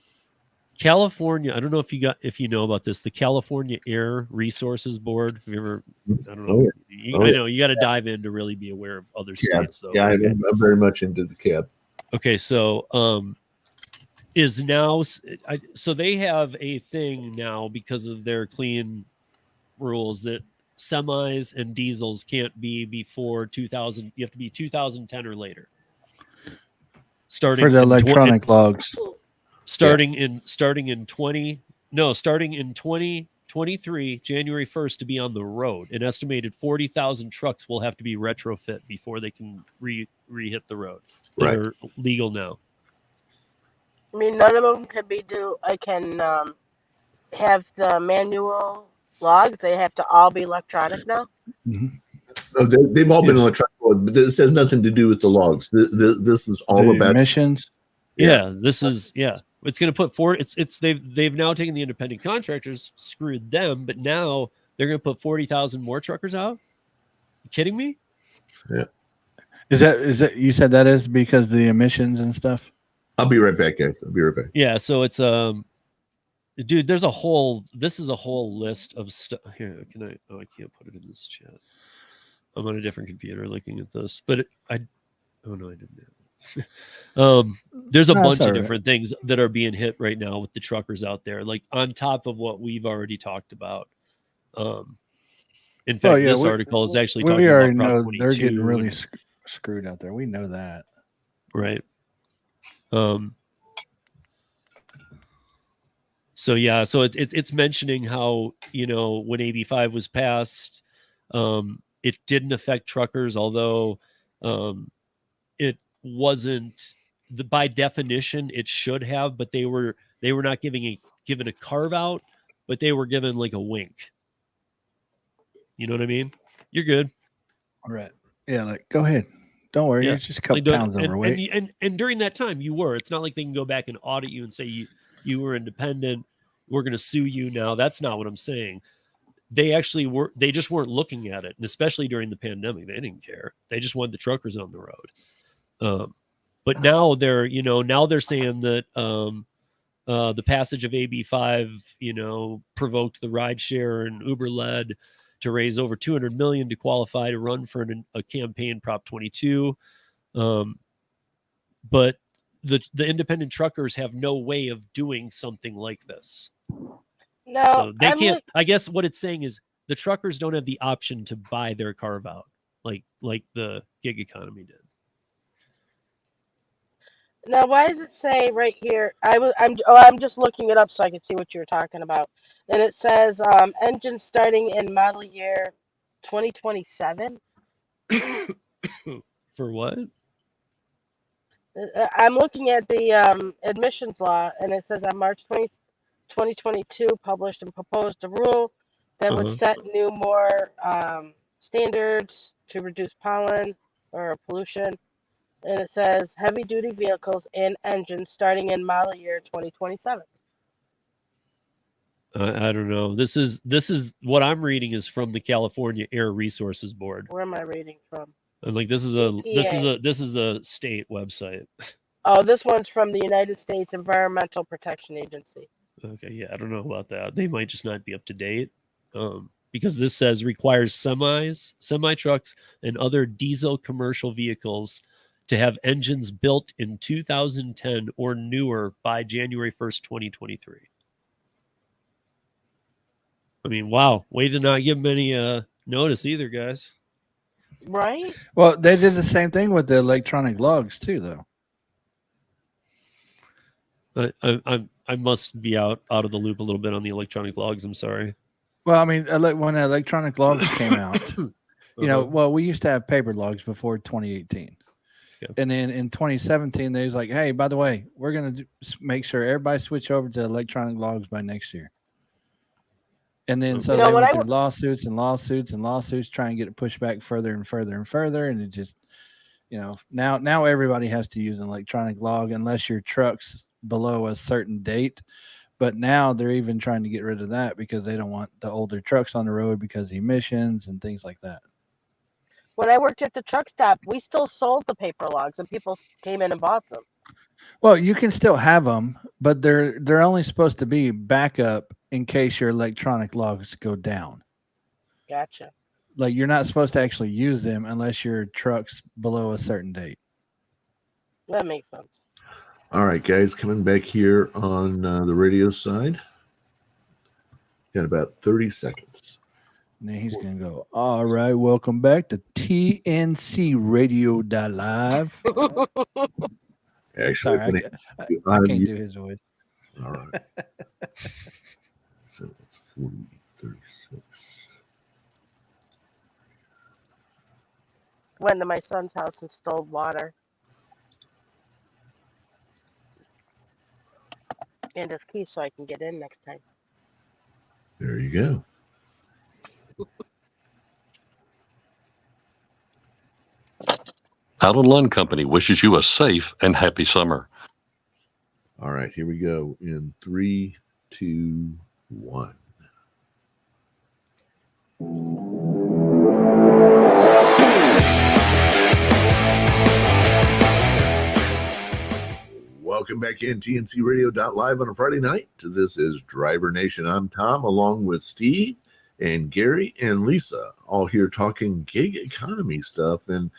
California, I don't know if you know about this, the California Air Resources Board. Have you ever? I don't know. I know you got to dive in to really be aware of other states, though. Yeah, I'm very much into the cab. Okay, so is now so they have a thing now because of their clean rules that semis and diesels can't be before 2000. You have to be 2010 or later. Starting for the electronic logs. Starting in 2023, January 1st, to be on the road. An estimated 40,000 trucks will have to be retrofit before they can re-hit the road. They're legal now. I mean, none of them can have the manual logs. They have to all be electronic now. Mm-hmm. They've all been electronic, but this has nothing to do with the logs. This is all about emissions. Yeah, this is It's going to put forward. They've now taken the independent contractors, screwed them, but now they're going to put 40,000 more truckers out. You kidding me? Yeah. Is that you said that is because of the emissions and stuff? I'll be right back, guys. I'll be right back. Yeah. So it's dude, this is a whole list of stuff here. I can't put it in this chat. I'm on a different computer looking at this, but I didn't. There's a bunch of different things that are being hit right now with the truckers out there, like on top of what we've already talked about. In fact, this article is actually talking about Prop 22. They're getting really screwed out there. We know that, right? So yeah, so it's mentioning how when AB5 was passed, it didn't affect truckers, although it wasn't by definition it should have, but they were not given a carve out, but they were given like a wink. You know what I mean? You're good. All right. Yeah, like go ahead. Don't worry. You're just a couple pounds overweight. And during that time you were. It's not like they can go back and audit you and say you were independent. We're going to sue you now. That's not what I'm saying. They actually were. They just weren't looking at it, and especially during the pandemic, they didn't care. They just wanted the truckers on the road. But now they're saying that the passage of AB5, provoked the rideshare and Uber led to raise over $200 million to qualify to run for a campaign, Prop 22. But the independent truckers have no way of doing something like this. No, so they can't. I guess what it's saying is the truckers don't have the option to buy their carve out like the gig economy did. Now, why does it say right here? I'm just looking it up so I can see what you were talking about. And it says engine starting in model year 2027. For what? I'm looking at the admissions law, and it says on March 20th, 2022, published and proposed a rule that would Uh-huh. set new, more standards to reduce pollen or pollution. And it says heavy duty vehicles and engines starting in model year 2027. I don't know. This is what I'm reading is from the California Air Resources Board. Where am I reading from? And like this is a EPA. this is a state website. Oh, this one's from the United States Environmental Protection Agency. Okay, yeah, I don't know about that. They might just not be up to date. Because this says requires semis, semi trucks, and other diesel commercial vehicles to have engines built in 2010 or newer by January 1st, 2023. I mean, wow, way to not give them any notice either, guys. Right? Well, they did the same thing with the electronic logs too, though. I must be out of the loop a little bit on the electronic logs. I'm sorry. Well, I mean, when electronic logs came out, you know, well, we used to have paper logs before 2018. Okay. And then in 2017, they was like, hey, by the way, we're going to make sure everybody switch over to electronic logs by next year. And then so they went through lawsuits and lawsuits and lawsuits, trying to get it pushed back further and further and further. And it just, you know, now everybody has to use an electronic log unless your truck's below a certain date. But now they're even trying to get rid of that because they don't want the older trucks on the road because of emissions and things like that. When I worked at the truck stop, we still sold the paper logs and people came in and bought them. Well, you can still have them, but they're only supposed to be backup in case your electronic logs go down. Gotcha. Like you're not supposed to actually use them unless your truck's below a certain date. That makes sense. All right, guys, coming back here on the radio side. Got about 30 seconds. And then he's going to go, all right, welcome back to TNC Radio.live. Actually, sorry, I can't do his voice. All right. So it's 40, 36. Went to my son's house and stole water. And his key so I can get in next time. There you go. Out of Lund Company wishes you a safe and happy summer. All right, here we go in 3, 2, 1. Welcome back in TNC Radio.live on a Friday night. This is Driver Nation. I'm Tom, along with Steve and Gary and Lisa, all here talking gig economy stuff and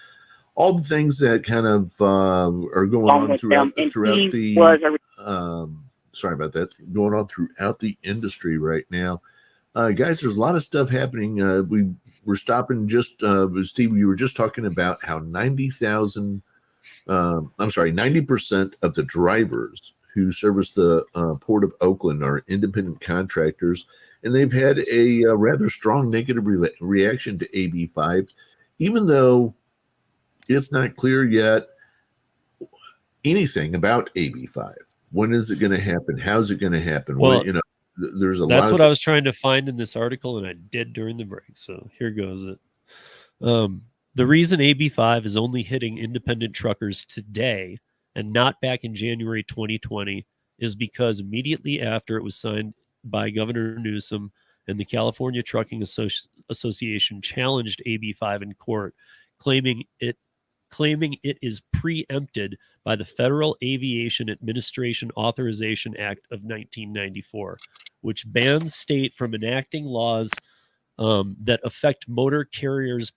all the things that kind of are going on throughout the sorry about that, going on throughout the industry right now. Guys, there's a lot of stuff happening. We're stopping just, Steve, you were just talking about how 90% of the drivers who service the Port of Oakland are independent contractors, and they've had a rather strong negative reaction to AB5, even though it's not clear yet anything about AB5. When is it going to happen? How's it going to happen? Well, there's a lot. That's what I was trying to find in this article, and I did during the break. So here goes it. The reason AB5 is only hitting independent truckers today and not back in January 2020 is because immediately after it was signed by Governor Newsom and the California Trucking Association challenged AB5 in court, claiming it is preempted by the Federal Aviation Administration Authorization Act of 1994, which bans state from enacting laws that affect motor carriers'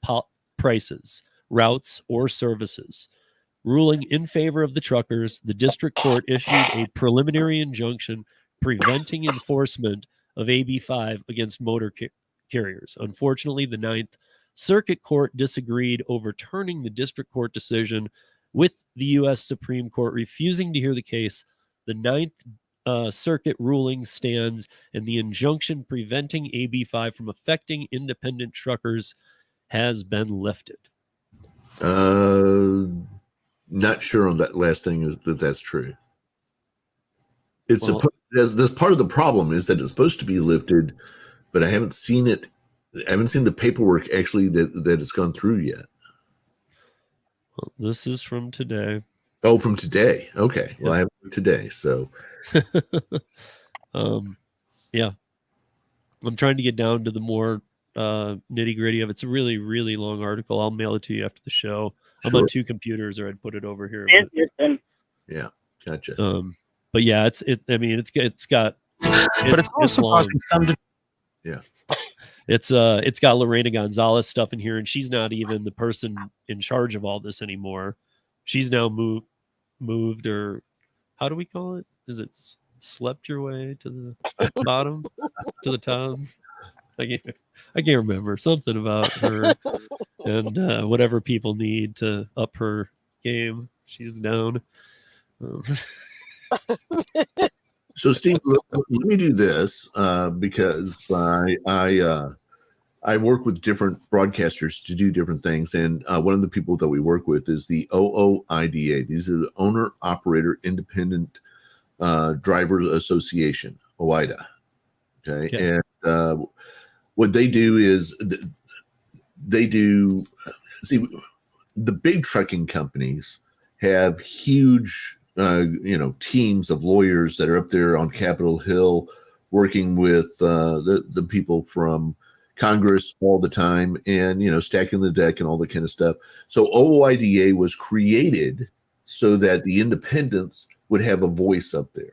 prices, routes, or services. Ruling in favor of the truckers, the district court issued a preliminary injunction preventing enforcement of AB5 against motor carriers. Unfortunately, the Ninth Circuit Court disagreed, overturning the district court decision with the U.S. Supreme Court refusing to hear the case, the Ninth Circuit ruling stands, and the injunction preventing AB 5 from affecting independent truckers has been lifted. Not sure on that last thing that's true. It's that's part of the problem is that it's supposed to be lifted, but I haven't seen it. I haven't seen the paperwork actually that it's gone through yet. Well, this is from today. Oh, from today. Okay. Well, I have it today, so. Yeah. I'm trying to get down to the more nitty gritty of it. It's a really, really long article. I'll mail it to you after the show. I'm on 2 computers, or I'd put it over here. But, yeah, gotcha. But yeah, it's got, but it's also causing some to. Yeah. It's got Lorena Gonzalez stuff in here, and she's not even the person in charge of all this anymore. She's now moved, or how do we call it? Is it slept your way to the bottom, to the top? I can't remember. Something about her and whatever people need to up her game. She's down. So, Steve, let me do this because I work with different broadcasters to do different things, and one of the people that we work with is the OOIDA. These are the Owner Operator Independent Drivers Association, OIDA. Okay, and what they do is they do. See, the big trucking companies have huge teams of lawyers that are up there on Capitol Hill working with the people from Congress all the time, and stacking the deck and all that kind of stuff. So OOIDA was created so that the independents would have a voice up there.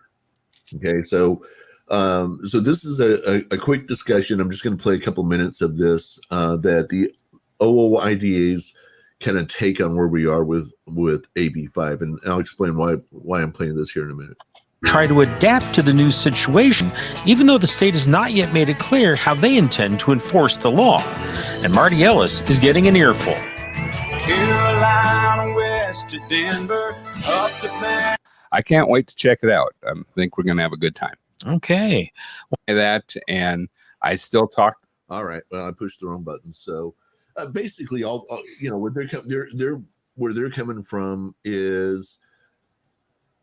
Okay, so this is a quick discussion. I'm just going to play a couple minutes of this that the OOIDA's kind of take on where we are with AB5, and I'll explain why I'm playing this here in a minute. Try to adapt to the new situation, even though the state has not yet made it clear how they intend to enforce the law. And Marty Ellis is getting an earful. Carolina west to Denver, up to I can't wait to check it out. I think we're going to have a good time. Okay. That, and I still talk. All right. Well, I pushed the wrong button. So basically, all where they're coming from is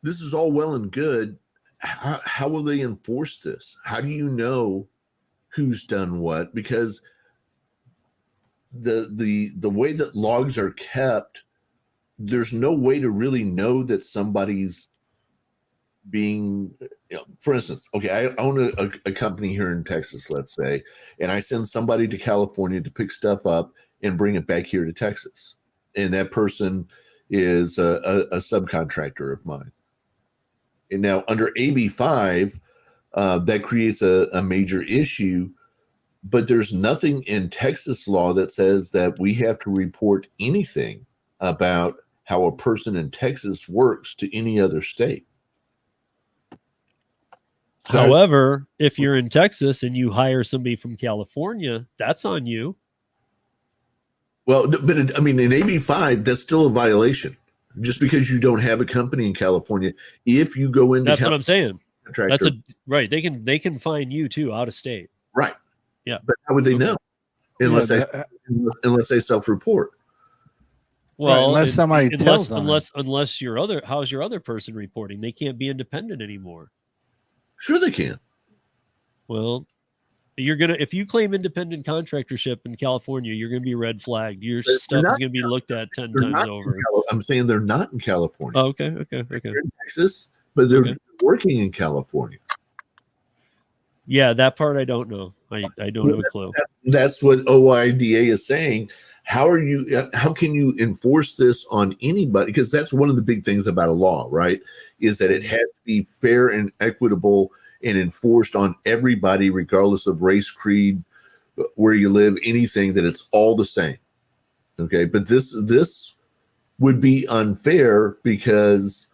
this is all well and good. How will they enforce this? How do you know who's done what? Because the way that logs are kept, there's no way to really know that somebody's being, for instance, okay, I own a company here in Texas, let's say, and I send somebody to California to pick stuff up and bring it back here to Texas. And that person is a subcontractor of mine. And now under AB5, that creates a major issue, but there's nothing in Texas law that says that we have to report anything about how a person in Texas works to any other state. However, if you're in Texas and you hire somebody from California, that's on you. Well, but in AB5, that's still a violation. Just because you don't have a company in California, if you go into that's what I'm saying. That's right. They can fine you too out of state. Right. Yeah. But how would they know unless they self-report? Well, right, unless somebody tells them. Unless how's your other person reporting? They can't be independent anymore. Sure, they can. Well, if you claim independent contractorship in California, you're gonna be red flagged. Your stuff is gonna be looked at 10 times over. I'm saying they're not in California. Oh, okay. They're in Texas, but they're working in California. Yeah, that part I don't know. I don't have a clue. That's what OIDA is saying. How can you enforce this on anybody? Because that's one of the big things about a law, right? Is that it has to be fair and equitable and enforced on everybody, regardless of race, creed, where you live, anything, that it's all the same. Okay. But this would be unfair because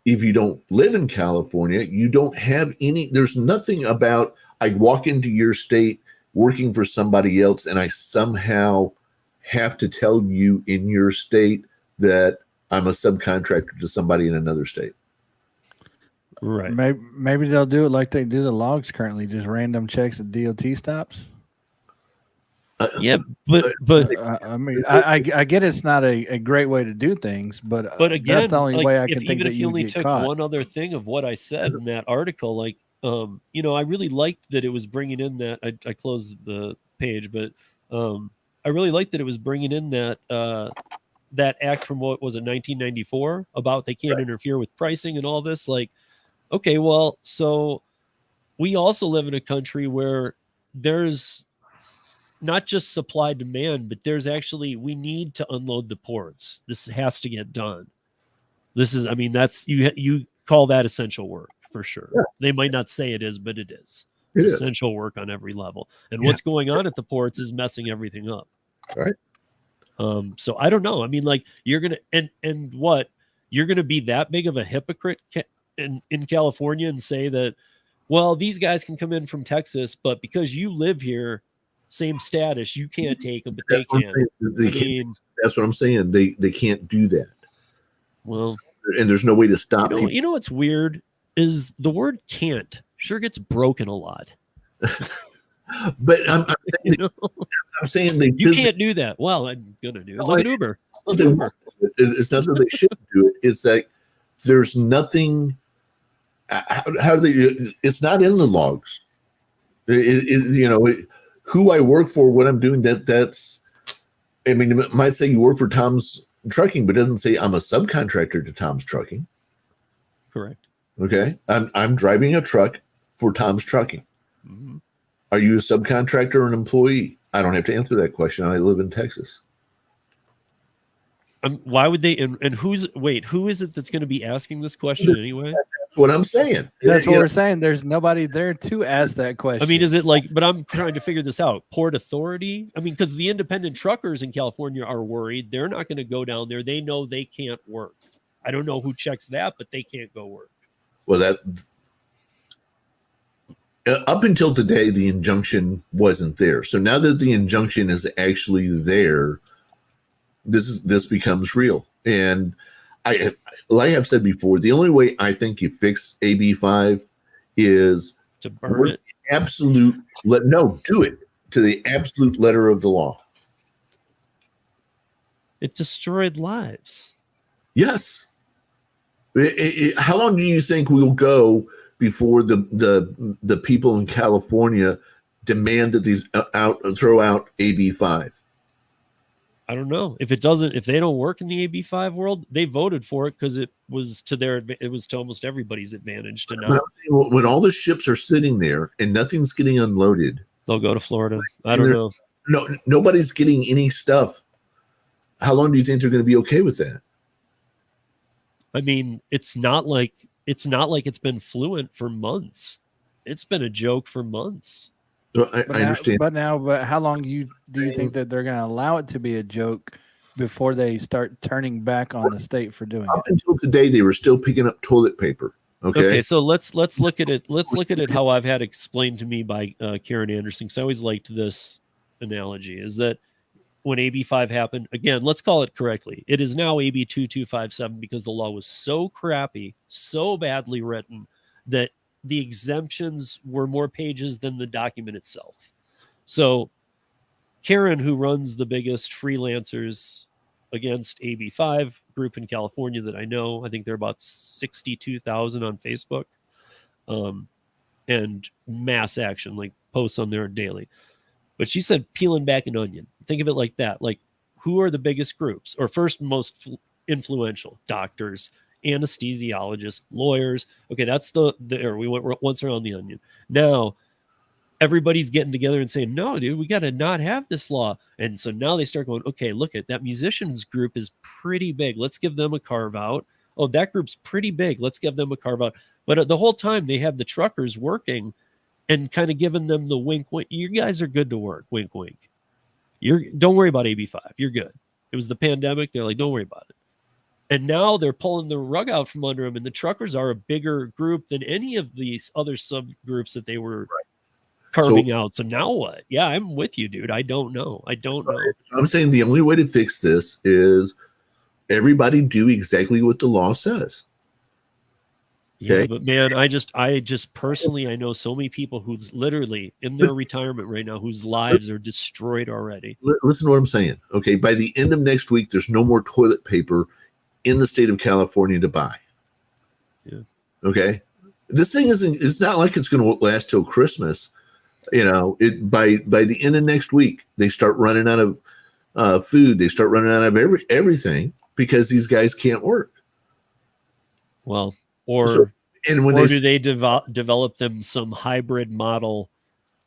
if you don't live in California, you don't have there's nothing about, I walk into your state working for somebody else and I somehow have to tell you in your state that I'm a subcontractor to somebody in another state. Right. Maybe they'll do it like they do the logs currently, just random checks at DOT stops. Yeah, but I mean, I get it's not a great way to do things, but again, that's the only like, way I can think even that if you only get took caught. one other thing of what I said in that article, like, you know, I really liked that it was bringing in that. I closed the page, but I really liked that it was bringing in that that act from what was it 1994 about they can't interfere with pricing and all this. Like, okay, well, so we also live in a country where there's not just supply demand, but there's actually, we need to unload the ports. This has to get done. This is, I mean, that's, you call that essential work for sure. Yes. They might not say it is, but it is. It It's is. essential work on every level. And what's going on at the ports is messing everything up. Right. So I don't know. I mean, like, you're going to, and what, you're going to be that big of a hypocrite in California and say that, well, these guys can come in from Texas, but because you live here, same status, you can't take them, but they can. That's what I'm saying. They can't do that. Well, and there's no way to stop people. You know what's weird is the word "can't" sure gets broken a lot. But I'm saying they you can't do that. Well, I'm gonna do it. Look at Uber. It's not that they shouldn't do it. It's like there's nothing. How do they? It's not in the logs. You know, who I work for, what I'm doing. That's. I mean, it might say you work for Tom's Trucking, but it doesn't say I'm a subcontractor to Tom's Trucking. Correct. Okay, I'm driving a truck for Tom's Trucking. Mm-hmm. Are you a subcontractor or an employee? I don't have to answer that question. I live in Texas. Why would they? And who is it that's going to be asking this question anyway? That's what I'm saying. That's what we're saying. There's nobody there to ask that question. I mean, is it like? But I'm trying to figure this out. Port Authority. I mean, because the independent truckers in California are worried. They're not going to go down there. They know they can't work. I don't know who checks that, but they can't go work. Well, that up until today, the injunction wasn't there. So now that the injunction is actually there, this becomes real. And like I've said before, the only way I think you fix AB5 is to burn it. Do it to the absolute letter of the law. It destroyed lives. Yes. How long do you think we'll go before the people in California demand that these throw out AB5? I don't know. If they don't work in the AB5 world, they voted for it because it was to almost everybody's advantage to know. When all the ships are sitting there and nothing's getting unloaded, they'll go to Florida. I don't know. No, nobody's getting any stuff. How long do you think they're going to be okay with that? I mean, it's not like it's been fluent for months. It's been a joke for months. Well, I understand. But how long do you think that they're going to allow it to be a joke before they start turning back on the state for doing Up it? until today, they were still picking up toilet paper. Okay. So let's look at it. Let's look at it how I've had explained to me by Karen Anderson. Because I always liked this analogy: is that when AB5 happened, again, let's call it correctly. It is now AB 2257 because the law was so crappy, so badly written that the exemptions were more pages than the document itself. So Karen, who runs the biggest freelancers against AB5 group in California that I know, I think they're about 62,000 on Facebook, and mass action, like posts on there daily. But she said, peeling back an onion. Think of it like that. Like, who are the biggest groups? Or first most influential? Doctors, anesthesiologists, lawyers. Okay, that's we went once around the onion. Now, everybody's getting together and saying, no, dude, we got to not have this law. And so now they start going, okay, look at that musicians group is pretty big. Let's give them a carve out. Oh, that group's pretty big. Let's give them a carve out. But the whole time they have the truckers working and kind of giving them the wink, wink. You guys are good to work. Wink, wink. Don't worry about AB5. You're good. It was the pandemic. They're like, don't worry about it. And now they're pulling the rug out from under them. And the truckers are a bigger group than any of these other subgroups that they were carving out. So now what? Yeah, I'm with you, dude. I don't know. I'm saying the only way to fix this is everybody do exactly what the law says. Yeah, but man, I just personally, I know so many people who's literally in their retirement right now whose lives are destroyed already. Listen to what I'm saying. Okay, by the end of next week, there's no more toilet paper in the state of California to buy. Yeah. Okay, this thing isn't. It's not like it's going to last till Christmas. You know, by the end of next week, they start running out of food. They start running out of everything because these guys can't work. Well. Or do they develop them some hybrid model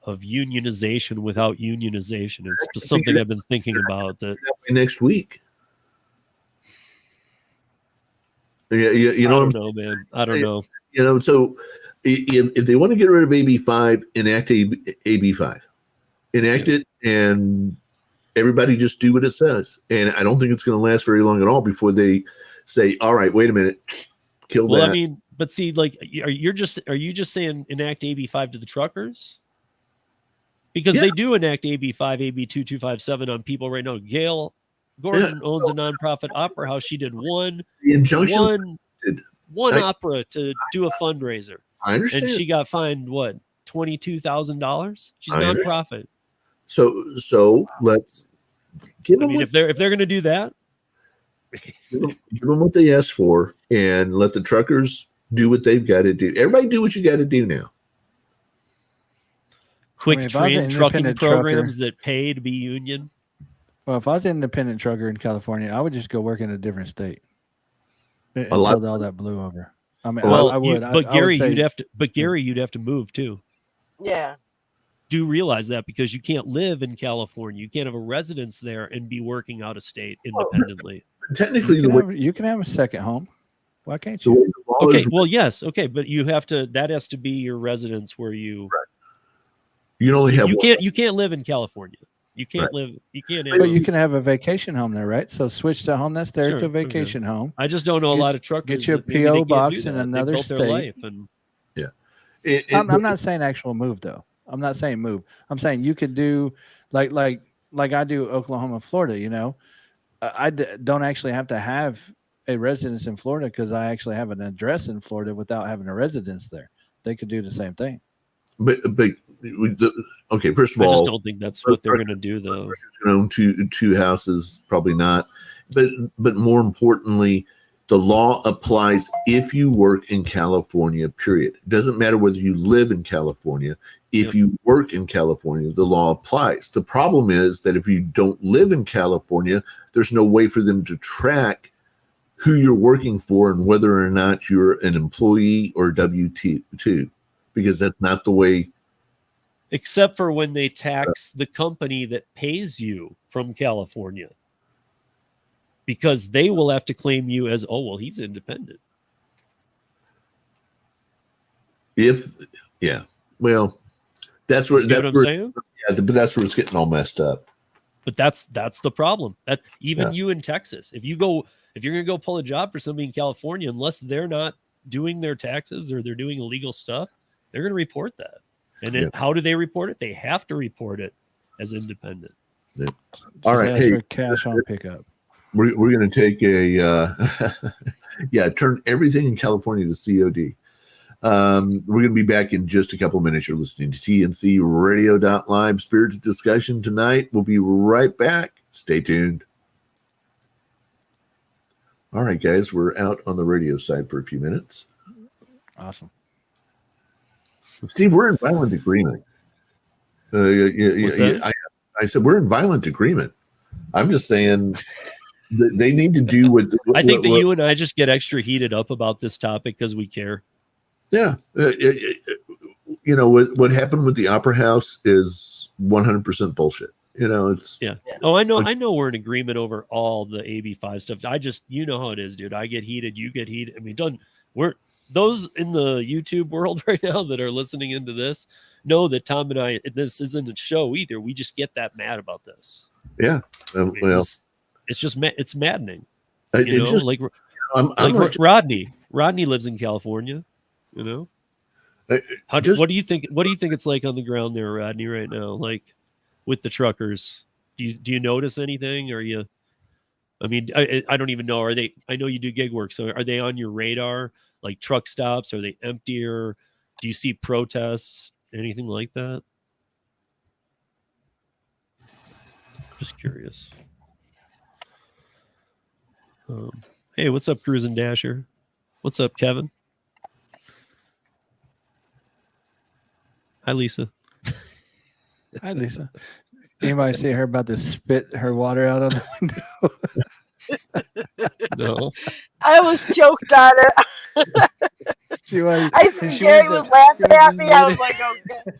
of unionization without unionization? It's something I've been thinking about. That next week. Yeah, I don't know, man. I don't know. You know, so if they want to get rid of AB5, enact AB5, enact it, and everybody just do what it says. And I don't think it's going to last very long at all before they say, "All right, wait a minute." Kill that. I mean, but see, like, are you just saying enact AB5 to the truckers? Because they do enact AB5, AB 2257 on people right now. Gail Gordon owns a nonprofit opera house. She did one opera to do a fundraiser. I understand. And she got fined what, $22,000? She's a nonprofit. So let's give them. If they're going to do that. Give them what they asked for and let the truckers do what they've got to do. Everybody do what you got to do now. Quick train trucking programs that pay to be union. Well, if I was an independent trucker in California, I would just go work in a different state until all that blew over. I mean, I would. But Gary, you'd have to move too. Yeah. Do realize that, because you can't live in California. You can't have a residence there and be working out of state independently. Technically, you can have a second home. Why can't you? Okay, well, yes, okay, but you have to. That has to be your residence where you. Right. You only have. You can't live in California. You can't live. You can't. But you can have a vacation home there, right? So switch the home that's there to a vacation home. I just don't know a lot of truckers. Get you a PO box in another state. I'm not saying actual move though. I'm not saying move. I'm saying you could do like I do Oklahoma, Florida. You know, I don't actually have to have a residence in Florida because I actually have an address in Florida without having a residence there. They could do the same thing. But okay, first of all, I just don't think that's what they're going to do, though. Own two houses, probably not. But more importantly, the law applies if you work in California. Period. It doesn't matter whether you live in California. If you work in California, the law applies. The problem is that if you don't live in California, there's no way for them to track who you're working for and whether or not you're an employee or W-2, because that's not the way. Except for when they tax the company that pays you from California, because they will have to claim you as, oh, well, he's independent. Well, that's where what I'm saying. Yeah, but that's where it's getting all messed up. But that's the problem. That even you in Texas, if you're going to go pull a job for somebody in California, unless they're not doing their taxes or they're doing illegal stuff, they're going to report that. And then how do they report it? They have to report it as independent. Yeah. All right, for cash on pickup. We're going to take a turn everything in California to COD. We're going to be back in just a couple of minutes. You're listening to TNC Radio.live Spirited Discussion tonight. We'll be right back. Stay tuned. All right, guys, we're out on the radio side for a few minutes. Awesome. Steve, we're in violent agreement. I said we're in violent agreement. I'm just saying that they need to do what I think that you and I just get extra heated up about this topic because we care. Yeah. You know, what happened with the Opera House is 100% bullshit. You know, it's Oh, I know we're in agreement over all the AB5 stuff. I just, you know how it is, dude. I get heated, you get heated. I mean, we're those in the YouTube world right now that are listening into this know that Tom and I, this isn't a show either. We just get that mad about this. Yeah. It's just, it's maddening. Rodney lives in California, you know? What do you think it's like on the ground there, Rodney, right now? Like with the truckers, do you notice anything? Are you I mean, I don't even know. Are they? I know you do gig work, so are they on your radar? Like truck stops? Are they emptier? Do you see protests? Anything like that? Just curious. Hey, what's up, Cruisin' Dasher? What's up, Kevin? Hi, Lisa. Hi, Lisa. Anybody see her about to spit her water out on the window? No. I was choked on it. I see Gary was laughing at me. I was like, okay.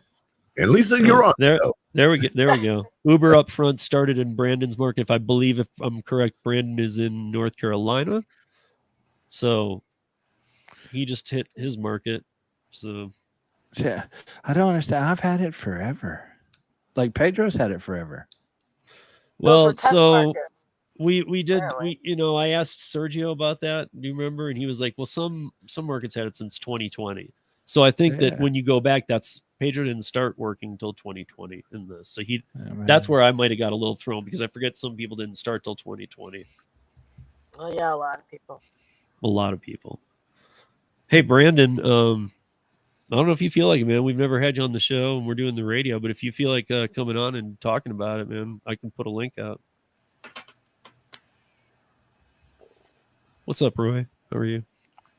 And Lisa, you're on. There we go. There we go. Uber up front started in Brandon's market. If I'm correct, Brandon is in North Carolina. So he just hit his market. So yeah, I don't understand. I've had it forever. Like Pedro's had it forever. Well, so we did I asked Sergio about that. Do you remember? And he was like, well, some markets had it since 2020. So I think that when you go back, Pedro didn't start working until 2020 in this. So that's where I might have got a little thrown because I forget some people didn't start till 2020. Oh yeah, a lot of people. A lot of people. Hey, Brandon, I don't know if you feel like it, man. We've never had you on the show and we're doing the radio, but if you feel like coming on and talking about it, man, I can put a link out. What's up, Roy? How are you?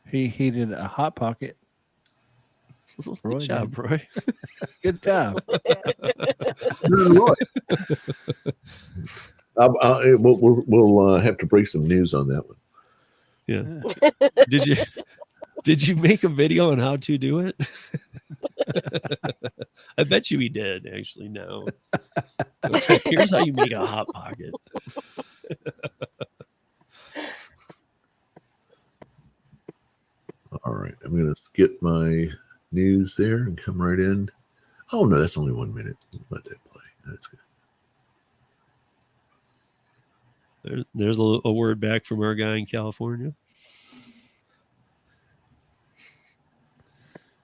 He heated a Hot Pocket. Good job, Roy. Good job. We'll have to break some news on that one. Yeah. Did you make a video on how to do it? I bet you he did, actually. No. Here's how you make a Hot Pocket. All right. I'm going to skip my news there and come right in. Oh, no, that's only 1 minute. Let that play. That's good. There's a word back from our guy in California.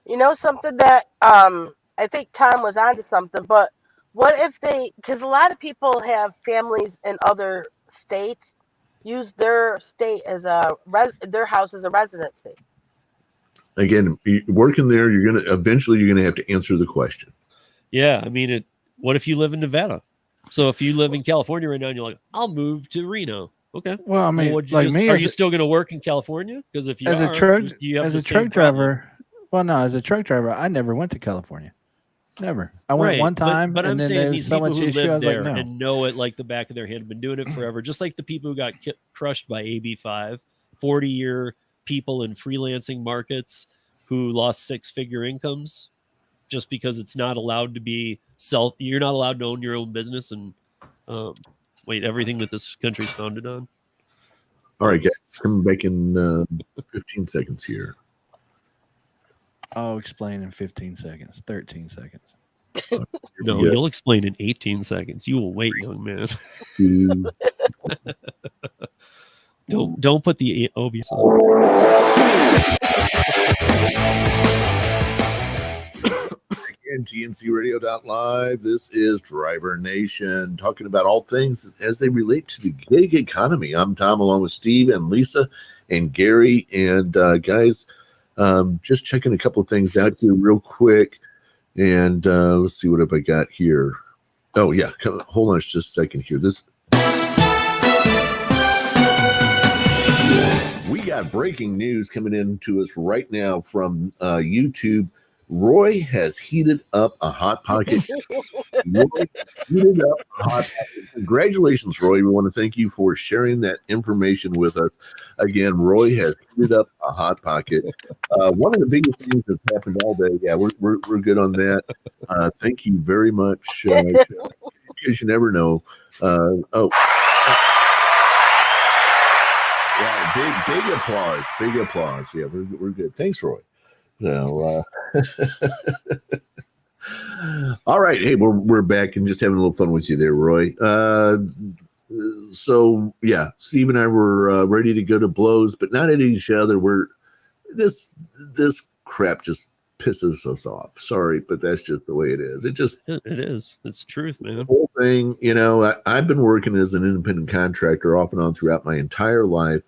You know something that I think Tom was onto something, but what if because a lot of people have families in other states, use their state as their house as a residency. Again, working there, you're gonna have to answer the question. Yeah, I mean, what if you live in Nevada? So if you live in California right now and you're like, I'll move to Reno. Okay. Well, I mean, are you still going to work in California? Because if you as are, a truck driver. Well, no, as a truck driver, I never went to California. Never. I went one time, but I'm and then saying there these was so people much who issue. I live was there like, no. and know it like the back of their hand, have been doing it forever. Just like the people who got crushed by AB5, 40-year people in freelancing markets who lost six-figure incomes just because it's not allowed to be you're not allowed to own your own business and everything that this country's founded on. All right, guys, coming back in 15 seconds here. I'll explain in 15 seconds, 13 seconds. No, you'll explain in 18 seconds. You will wait, young man. Don't put the OBS on. Again, TNCRadio.live. This is Driver Nation, talking about all things as they relate to the gig economy. I'm Tom, along with Steve and Lisa and Gary. And guys, just checking a couple of things out here real quick. And let's see, what have I got here? Oh, yeah. Hold on just a second here. We got breaking news coming in to us right now from YouTube. Roy has heated up a Hot Pocket. Congratulations, Roy. We want to thank you for sharing that information with us. Again, Roy has heated up a Hot Pocket. One of the biggest things that's happened all day. Yeah, we're good on that. Thank you very much. Because you never know. Yeah, big applause. Big applause. Yeah, we're good. Thanks, Roy. So, all right. Hey, we're back and just having a little fun with you there, Roy. So yeah, Steve and I were ready to go to blows, but not at each other. This crap just pisses us off. Sorry, but that's just the way it is. It is. It's truth, man. The whole thing, I've been working as an independent contractor off and on throughout my entire life.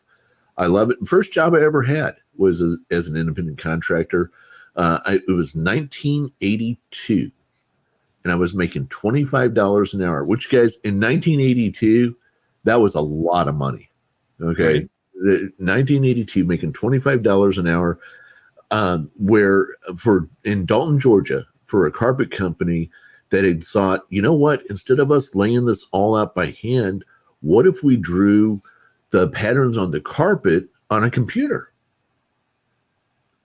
I love it. First job I ever had was as an independent contractor. It was 1982, and I was making $25 an hour, which, guys, in 1982, that was a lot of money. Okay. Right. 1982, making $25 an hour, in Dalton, Georgia, for a carpet company that had thought, you know what, instead of us laying this all out by hand, what if we drew the patterns on the carpet on a computer?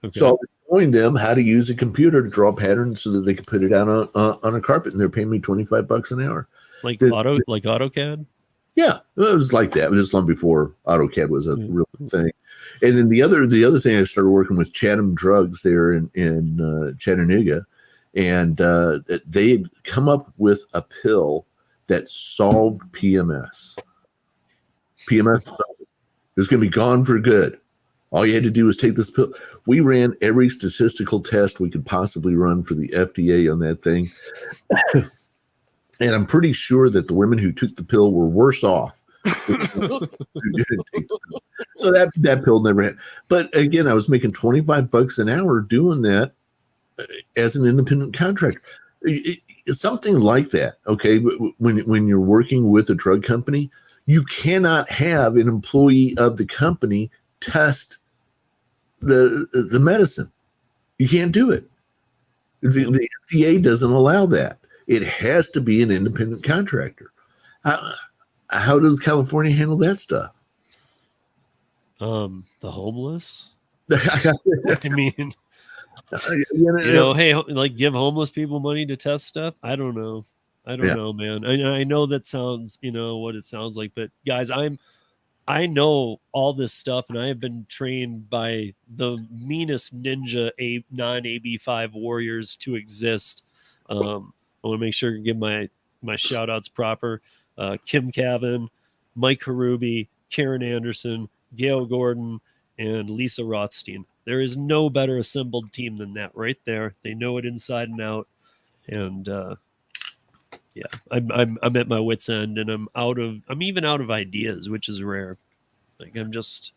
Okay. So I was showing them how to use a computer to draw patterns so that they could put it out on a carpet, and they're paying me $25 an hour. Like AutoCAD? Yeah, it was like that. It was just long before AutoCAD was a real thing. And then the other thing, I started working with Chatham Drugs there in Chattanooga, and they had come up with a pill that solved PMS. PMS was going to be gone for good. All you had to do was take this pill. We ran every statistical test we could possibly run for the FDA on that thing. And I'm pretty sure that the women who took the pill were worse off. Who didn't take the pill. So that pill never had. But again, I was making $25 an hour doing that as an independent contractor. It's something like that. Okay, when you're working with a drug company, you cannot have an employee of the company test the medicine. You can't do it. The FDA doesn't allow that. It has to be an independent contractor. How does California handle that stuff? The homeless. I mean, hey, like give homeless people money to test stuff. I don't know. I don't know, man. I know that sounds, what it sounds like, but guys, I know all this stuff, and I have been trained by the meanest ninja non-AB5 warriors to exist. I want to make sure to give my shout outs proper. Kim Cavan, Mike Harubi, Karen Anderson, Gail Gordon, and Lisa Rothstein. There is no better assembled team than that right there. They know it inside and out. And I'm at my wit's end, and I'm even out of ideas, which is rare. Like it's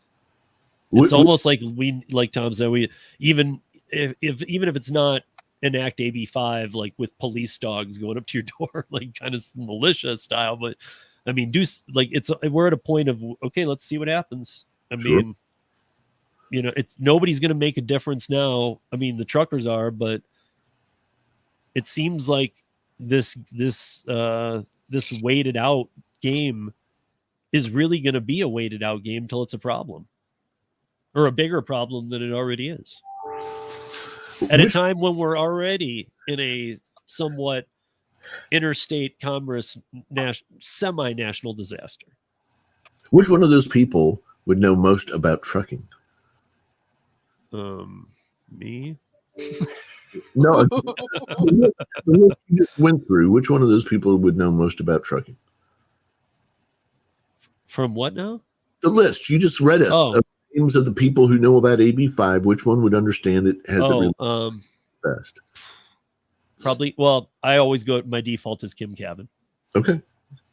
almost like Tom said, even if it's not enact AB5, like with police dogs going up to your door, like kind of militia style. But I mean, we're at a point of, okay, let's see what happens. I mean, it's nobody's going to make a difference now. I mean, the truckers are, but it seems like this waited out game is really going to be a waited out game till it's a problem, or a bigger problem than it already is. At a time when we're already in a somewhat interstate commerce semi-national disaster. Which one of those people would know most about trucking? Me? No. You just went through. Which one of those people would know most about trucking? From what now? The list. You just read us. Names of the people who know about AB5, which one would understand it? Has it really best? Probably. Well, I always go. My default is Kim Cavan. Okay,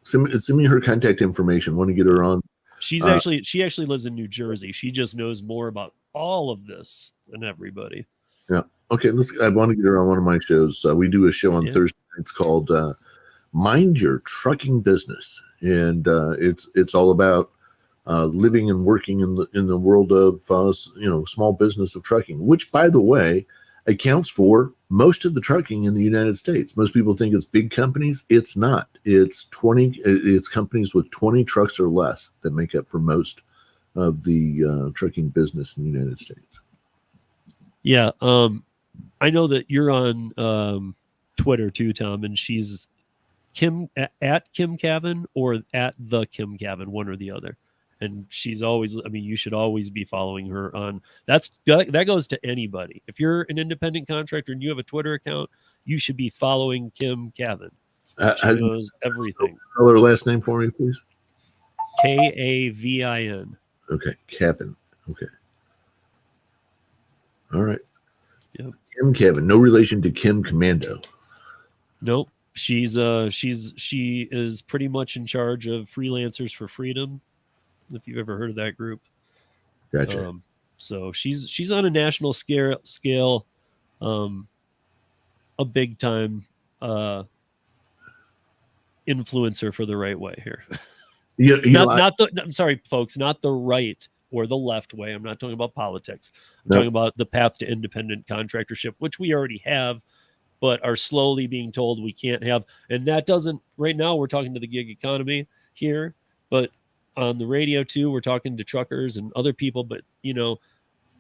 send me her contact information. Want to get her on? She actually lives in New Jersey. She just knows more about all of this than everybody. Yeah. Okay. I want to get her on one of my shows. We do a show on Thursday. It's called "Mind Your Trucking Business," and it's all about living and working in the world of small business of trucking, which, by the way, accounts for most of the trucking in the United States. Most people think it's big companies. It's not. It's companies with 20 trucks or less that make up for most of the trucking business in the United States. Yeah, I know that you're on Twitter too, Tom, and she's at Kim Cavan or at the Kim Cavan, one or the other. And she's always, you should always be following her on that goes to anybody. If you're an independent contractor and you have a Twitter account, you should be following Kim Cavan. She knows everything. Spell her last name for me, please. Kavin. Okay. Cavan. Okay. All right. Yep. Kim Kevin, no relation to Kim Commando. Nope. She is pretty much in charge of Freelancers for Freedom, if you've ever heard of that group. Gotcha. So she's on a national scale, a big time influencer for the right way here. I'm sorry, folks, not the right or the left way. I'm not talking about politics. I'm talking about the path to independent contractorship, which we already have, but are slowly being told we can't have. And that doesn't, right now we're talking to the gig economy here, but on the radio too, we're talking to truckers and other people, but to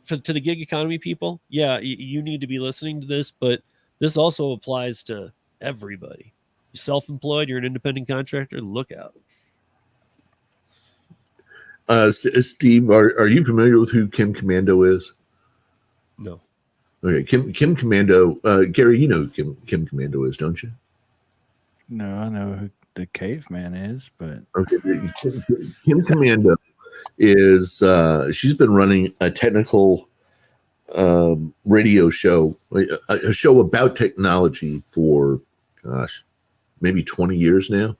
the gig economy people, yeah, you need to be listening to this, but this also applies to everybody. You're self-employed, you're an independent contractor, look out. Steve, are you familiar with who Kim Commando is? No. Okay, Kim Commando. Gary, you know who Kim Commando is, don't you? No, I know who the caveman is, but okay, Kim Commando is she's been running a technical radio show, a show about technology for maybe 20 years now.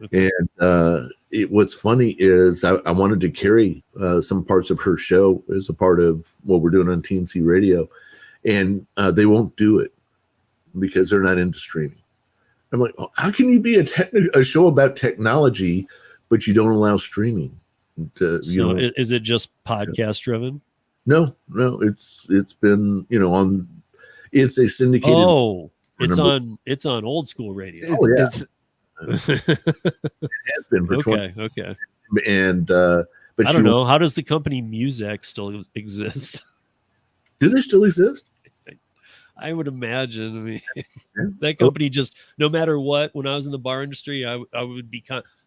Okay. And what's funny is I wanted to carry some parts of her show as a part of what we're doing on TNC Radio, and they won't do it because they're not into streaming. I'm like, how can you be a show about technology, but you don't allow streaming? Is it just podcast driven? No, it's been on. It's a syndicated. Oh, it's on old school radio. Oh yeah. It has been for 20. Okay. And but I don't know. How does the company Muzak still exist? Do they still exist? I would imagine. I mean, that company just, no matter what. When I was in the bar industry, I would be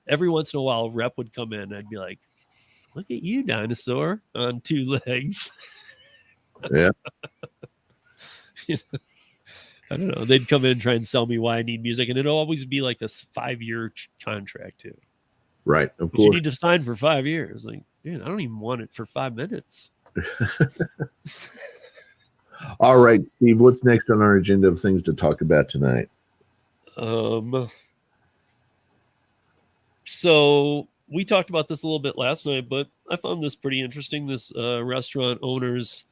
every once in a while, a rep would come in. I'd be like, "Look at you, dinosaur on two legs." Yeah. I don't know. They'd come in and try and sell me why I need music, and it'll always be like a 5-year contract too. Right, of course. You need to sign for 5 years. Like, dude, I don't even want it for 5 minutes. All right, Steve. What's next on our agenda of things to talk about tonight? So we talked about this a little bit last night, but I found this pretty interesting. This restaurant owners.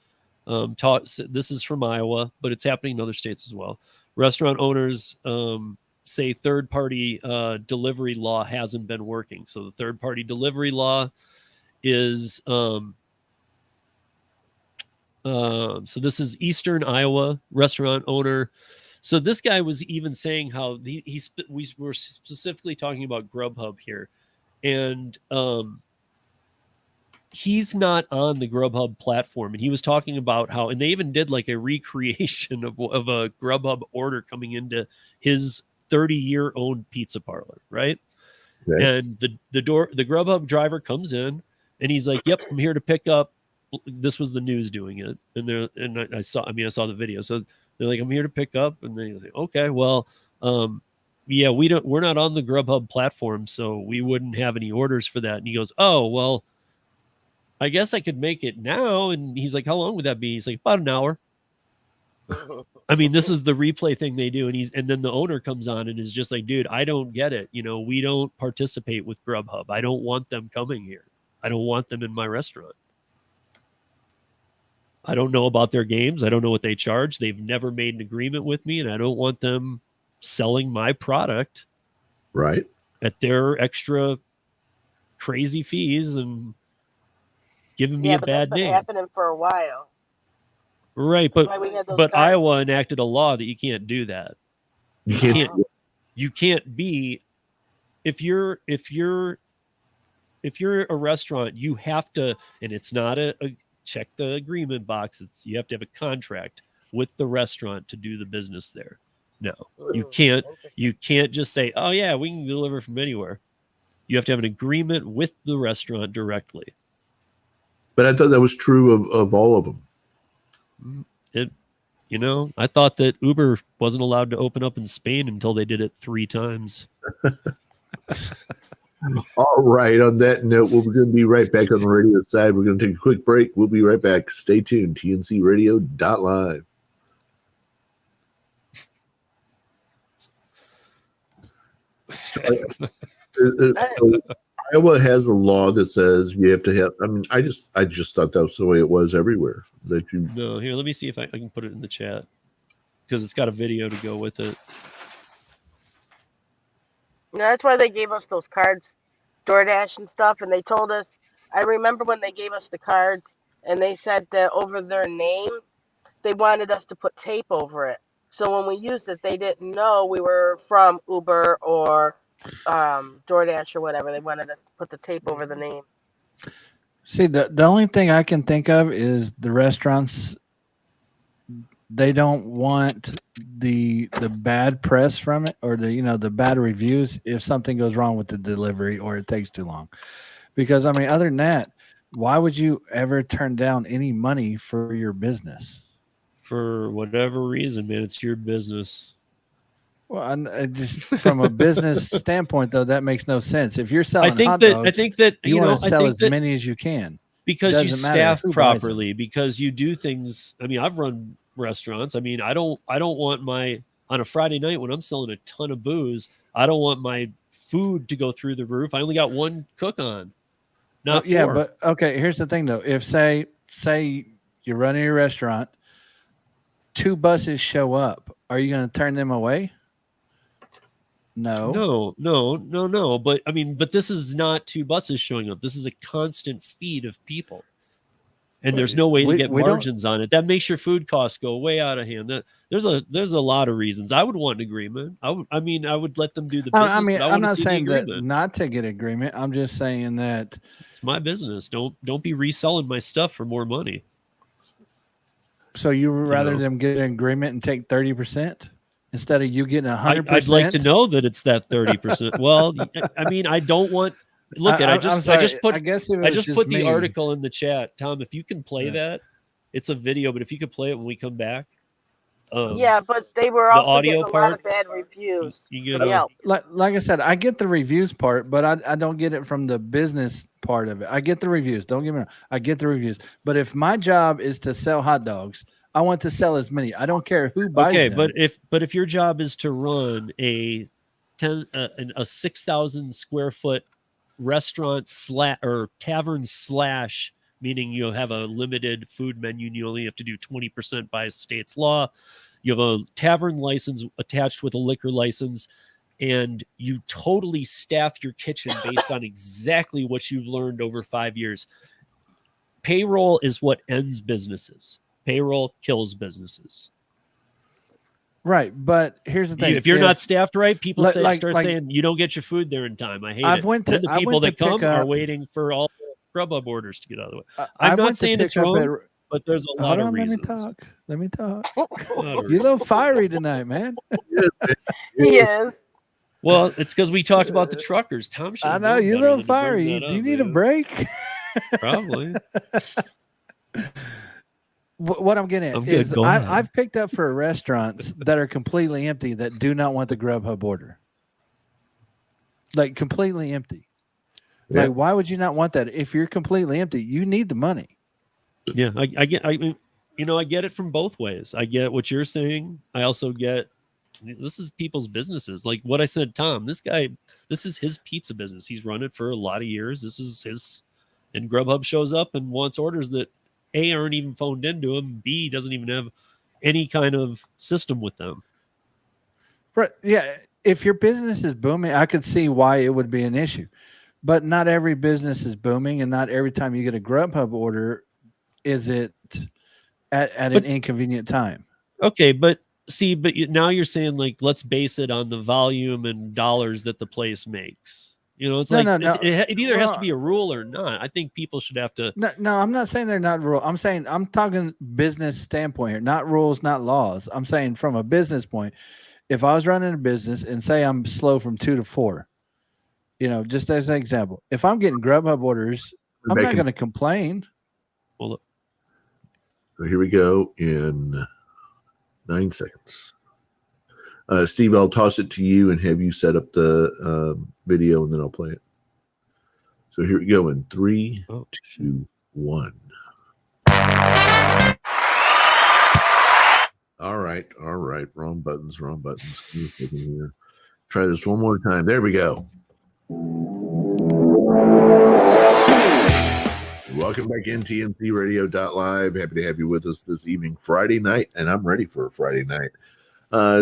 This is from Iowa, but it's happening in other states as well. Restaurant owners say third-party delivery law hasn't been working. So the third-party delivery law is so this is Eastern Iowa restaurant owner. So this guy was even saying how we were specifically talking about Grubhub here, and he's not on the Grubhub platform, and he was talking about how, and they even did like a recreation of a Grubhub order coming into his 30-year owned pizza parlor, right? Okay. And the Grubhub driver comes in, and he's like, "Yep, I'm here to pick up." This was the news doing it, and I saw the video. So they're like, "I'm here to pick up," and they're like, "Okay, well, yeah, we're not on the Grubhub platform, so we wouldn't have any orders for that." And he goes, "Oh, well, I guess I could make it now." And he's like, "How long would that be?" He's like, "About an hour." I mean, this is the replay thing they do. And then the owner comes on and is just like, "Dude, I don't get it. We don't participate with Grubhub. I don't want them coming here. I don't want them in my restaurant. I don't know about their games. I don't know what they charge. They've never made an agreement with me, and I don't want them selling my product right at their extra crazy fees and giving me a bad name." Happening for a while, right? But Iowa enacted a law that you can't do that. You can't be if you're a restaurant, you have to, and it's not a check the agreement box. You have to have a contract with the restaurant to do the business there. No, you can't just say, "Oh yeah, we can deliver from anywhere." You have to have an agreement with the restaurant directly. But I thought that was true of all of them. I thought that Uber wasn't allowed to open up in Spain until they did it 3 times. All right. On that note, we're going to be right back on the radio side. We're going to take a quick break. We'll be right back. Stay tuned. TNCRadio.live. Iowa has a law that says you have to have. I mean, I just thought that was the way it was everywhere. That you. No, here, let me see if I can put it in the chat because it's got a video to go with it. That's why they gave us those cards, DoorDash and stuff, and they told us. I remember when they gave us the cards, and they said that over their name, they wanted us to put tape over it. So when we used it, they didn't know we were from Uber or DoorDash or whatever. They wanted us to put the tape over the name. See, the only thing I can think of is the restaurants. They don't want the bad press from it, or the bad reviews if something goes wrong with the delivery or it takes too long. Because I mean, other than that, why would you ever turn down any money for your business? For whatever reason, man, it's your business. Well, I just from a business standpoint, though, that makes no sense. If you're selling I think that you want to sell as many as you can because you staff properly, because you do things. I mean, I've run restaurants. I mean, I don't want on a Friday night when I'm selling a ton of booze, I don't want my food to go through the roof. I only got one cook on. Not yeah, four. but okay, here's the thing though. If say you're running a restaurant, 2 buses show up, are you going to turn them away? No. But I mean, this is not 2 buses showing up. This is a constant feed of people. And there's no way to get margins on it. That makes your food costs go way out of hand. There's a lot of reasons. I would want an agreement. I would let them do the business. I mean, I'm not saying that agreement. not to get agreement. I'm just saying that it's my business. Don't be reselling my stuff for more money. So you would rather them get an agreement and take 30% instead of you getting 100%? I'd like to know that it's that 30%. Well, I mean, I don't want. Look, I just put the article in the chat, Tom. If you can play that, it's a video, but if you could play it when we come back. Yeah, but they were also getting a lot of bad reviews. Like I said, I get the reviews part, but I don't get it from the business part of it. I get the reviews. Don't get me wrong. I get the reviews. But if my job is to sell hot dogs, I want to sell as many. I don't care who buys them. Okay, but if your job is to run a 6,000 square foot restaurant or tavern / meaning you'll have a limited food menu and you only have to do 20% by state's law. You have a tavern license attached with a liquor license, and you totally staff your kitchen based on exactly what you've learned over 5 years. Payroll is what ends businesses. Payroll kills businesses. Right, but here's the thing: if you're not staffed right, people start saying you don't get your food there in time. I hate it. The people that come are waiting for all the Grubhub orders to get out of the way. I'm not saying it's wrong, but there's a lot of reasons. Let me talk. You're a little fiery tonight, man. He is. Well, it's because we talked about the truckers. Tom should. I know you're a little fiery. Do you need a break? Probably. What I'm getting at is I've picked up for restaurants that are completely empty that do not want the Grubhub order. Like completely empty. Yeah. Like, why would you not want that? If you're completely empty, you need the money. Yeah, I get it from both ways. I get what you're saying. I also get this is people's businesses. Like what I said, Tom, this is his pizza business. He's run it for a lot of years. This is his, and Grubhub shows up and wants orders that A, aren't even phoned into him. B, doesn't even have any kind of system with them. Right. Yeah. If your business is booming, I could see why it would be an issue. But not every business is booming, and not every time you get a Grubhub order is it at an inconvenient time. Okay, but now you're saying, like, let's base it on the volume and dollars that the place makes. It's it either has to be a rule or not. I think people should have to. No, I'm not saying they're not rule. I'm saying I'm talking business standpoint here, not rules, not laws. I'm saying from a business point, if I was running a business and say I'm slow from 2 to 4, just as an example, if I'm getting Grubhub orders, I'm not going to complain. Well, so here we go in 9 seconds. Steve, I'll toss it to you and have you set up the video, and then I'll play it. So here we go in 3, 2, 1. All right. Wrong buttons. Here. try this one more time. There we go. Welcome back in TNC Radio.live. Happy to have you with us this evening, Friday night, and I'm ready for a Friday night.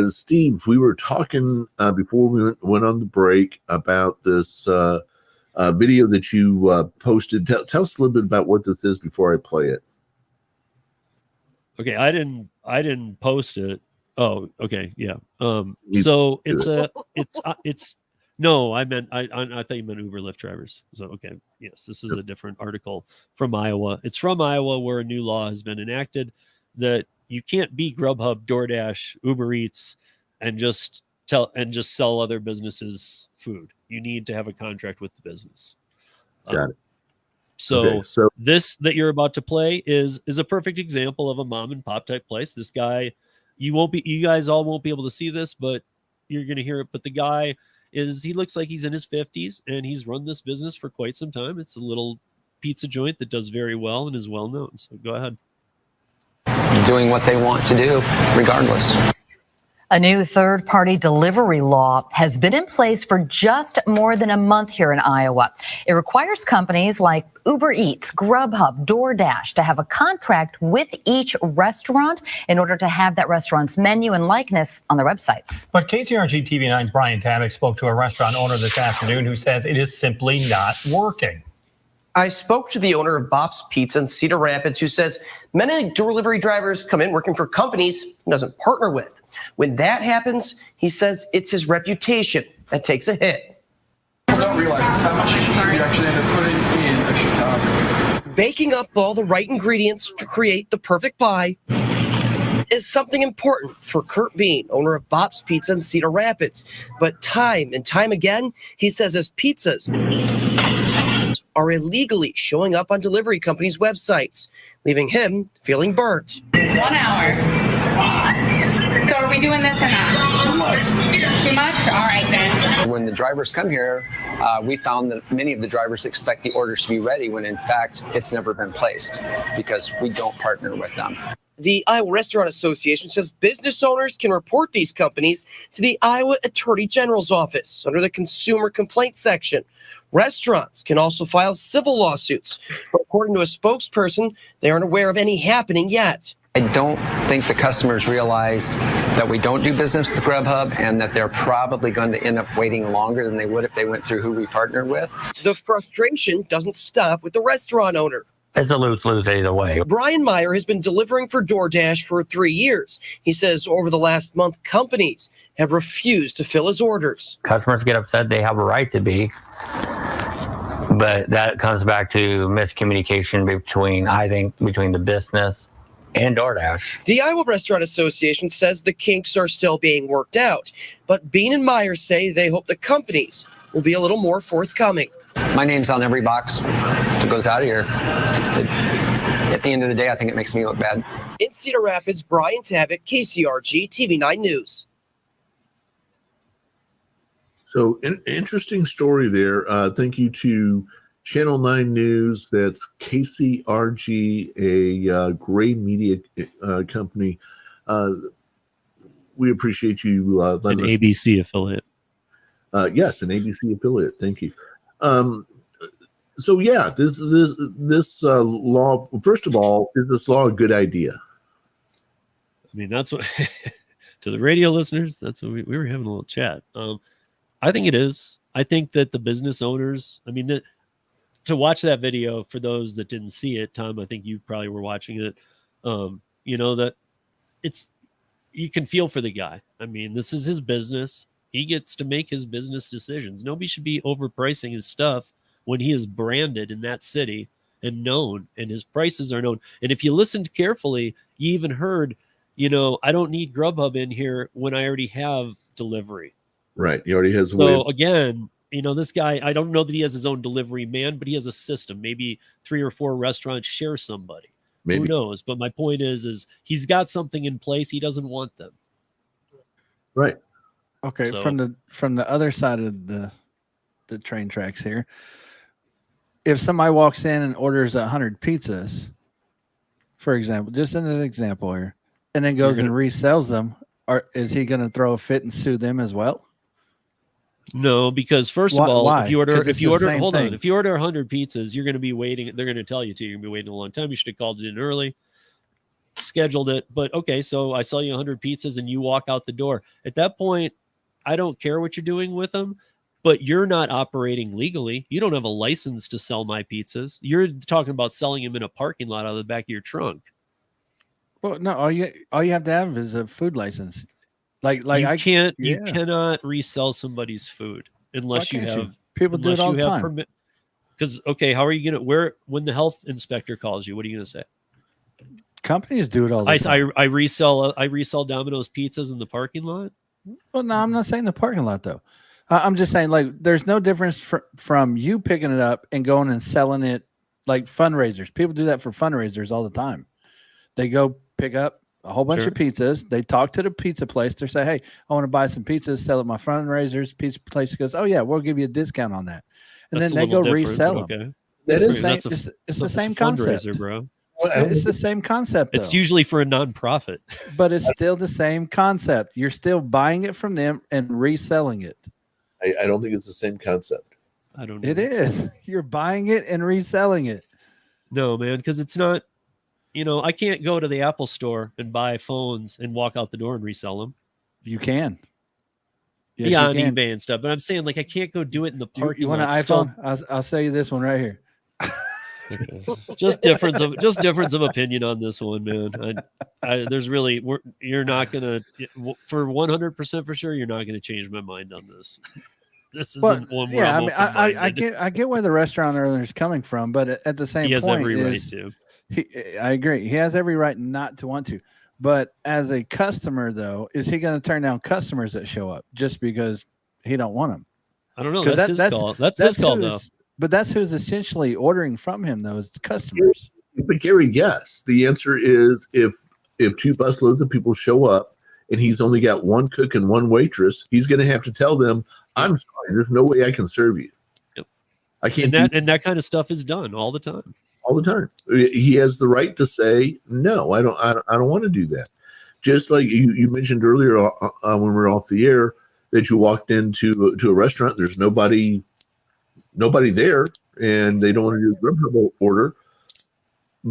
Steve, we were talking before we went on the break about this video that you posted. Tell us a little bit about what this is before I play it. Okay, I didn't post it. Oh, okay, yeah. So it's no, I thought you meant Uber Lyft drivers. So okay, yes, this is a different article from Iowa. It's from Iowa, where a new law has been enacted that you can't be Grubhub, DoorDash, Uber Eats, and just sell other businesses food. You need to have a contract with the business. Got it. So this that you're about to play is a perfect example of a mom and pop type place. This guy, you guys all won't be able to see this, but you're going to hear it. But the guy he looks like he's in his 50s, and he's run this business for quite some time. It's a little pizza joint that does very well and is well known. So go ahead. Doing what they want to do, regardless. A new third-party delivery law has been in place for just more than a month here in Iowa. It requires companies like Uber Eats, Grubhub, DoorDash to have a contract with each restaurant in order to have that restaurant's menu and likeness on their websites. But KCRG TV9's Brian Tabak spoke to a restaurant owner this afternoon who says it is simply not working. I spoke to the owner of Bob's Pizza in Cedar Rapids, who says many delivery drivers come in working for companies he doesn't partner with. When that happens, he says it's his reputation that takes a hit. People don't realize how much cheese you actually end up putting in a Chicago. Baking up all the right ingredients to create the perfect pie is something important for Kurt Bean, owner of Bob's Pizza in Cedar Rapids. But time and time again, he says his pizzas are illegally showing up on delivery companies' websites, leaving him feeling burnt. 1 hour. So are we doing this or not? Too much. Too much? All right then. When the drivers come here, we found that many of the drivers expect the orders to be ready when in fact it's never been placed because we don't partner with them. The Iowa Restaurant Association says business owners can report these companies to the Iowa Attorney General's office under the Consumer Complaints section. Restaurants can also file civil lawsuits, but according to a spokesperson, they aren't aware of any happening yet. I don't think the customers realize that we don't do business with Grubhub and that they're probably going to end up waiting longer than they would if they went through who we partner with. The frustration doesn't stop with the restaurant owner. It's a lose-lose either way. Brian Meyer has been delivering for DoorDash for 3 years. He says over the last month, companies have refused to fill his orders. Customers get upset. They have a right to be. But that comes back to miscommunication between the business and DoorDash. The Iowa Restaurant Association says the kinks are still being worked out. But Bean and Meyer say they hope the companies will be a little more forthcoming. My name's on every box that goes out of here. At the end of the day, I think it makes me look bad. In Cedar Rapids, Brian Tabak, KCRG TV9 News. So, interesting story there. Thank you to Channel 9 News. That's KCRG, a Gray Media company. We appreciate you letting an us. ABC affiliate. Yes, an ABC affiliate. Thank you. So yeah, this law. First of all, is this law a good idea? I mean, that's what to the radio listeners. That's what we were having a little chat. I think it is. I think that the business owners. I mean, to watch that video for those that didn't see it, Tom. I think you probably were watching it. You know that you can feel for the guy. I mean, this is his business. He gets to make his business decisions. Nobody should be overpricing his stuff when he is branded in that city and known, and his prices are known. And if you listened carefully, you even heard, I don't need Grubhub in here when I already have delivery. Right. He already has. So again, this guy, I don't know that he has his own delivery man, but he has a system. Maybe 3 or 4 restaurants share somebody. Maybe. Who knows? But my point is he's got something in place. He doesn't want them. Right. Okay, so, from the other side of the train tracks here, if somebody walks in and orders 100 pizzas, for example, just in an example here, and then goes and resells them, is he going to throw a fit and sue them as well? No, because first of all, Why? if you order 'Cause it's the same hold on, thing. if you order 100 pizzas, you're going to be waiting. They're going to tell you you're going to be waiting a long time. You should have called it in early, scheduled it. But okay, so I sell you 100 pizzas and you walk out the door. At that point, I don't care what you're doing with them, but you're not operating legally. You don't have a license to sell my pizzas. You're talking about selling them in a parking lot out of the back of your trunk. Well, no, all you have to have is a food license. You cannot resell somebody's food unless you have people do it all the time. Because how are you gonna when the health inspector calls you, what are you gonna say? Companies do it all the time. I resell Domino's pizzas in the parking lot. Well, no, I'm not saying the parking lot though. I'm just saying there's no difference from you picking it up and going and selling it like fundraisers. People do that for fundraisers all the time. They go pick up a whole bunch of pizzas. They talk to the pizza place. They say, "Hey, I want to buy some pizzas, sell at my fundraisers." Pizza place goes, "Oh yeah, we'll give you a discount on that." And then they go resell them. It's the same concept, bro. It's the same concept. It's usually for a nonprofit, but it's still the same concept. You're still buying it from them and reselling it. I don't think it's the same concept. I don't know. It is. You're buying it and reselling it. No, man, because it's not. I can't go to the Apple store and buy phones and walk out the door and resell them. You can. Yes, on you can. eBay and stuff. But I'm saying, I can't go do it in the parking lot. You want an iPhone? I'll sell you this one right here. Okay. Just difference of opinion on this one, man. There's really you're not gonna for 100% for sure. You're not gonna change my mind on this. This isn't one where I get where the restaurant owner is coming from, but at the same point, he has every right to. I agree. He has every right not to want to. But as a customer, though, is he going to turn down customers that show up just because he don't want them? I don't know. That's his call. That's his call, though. But that's who's essentially ordering from him, though, is the customers. But Gary, yes, the answer is if 2 busloads of people show up and he's only got 1 cook and 1 waitress, he's going to have to tell them, "I'm sorry, there's no way I can serve you." Yep. I can't. And that kind of stuff is done all the time. All the time. He has the right to say, "No, I don't want to do that." Just like you mentioned earlier when we were off the air that you walked into a restaurant, there's nobody there, and they don't want to do a Grubhub order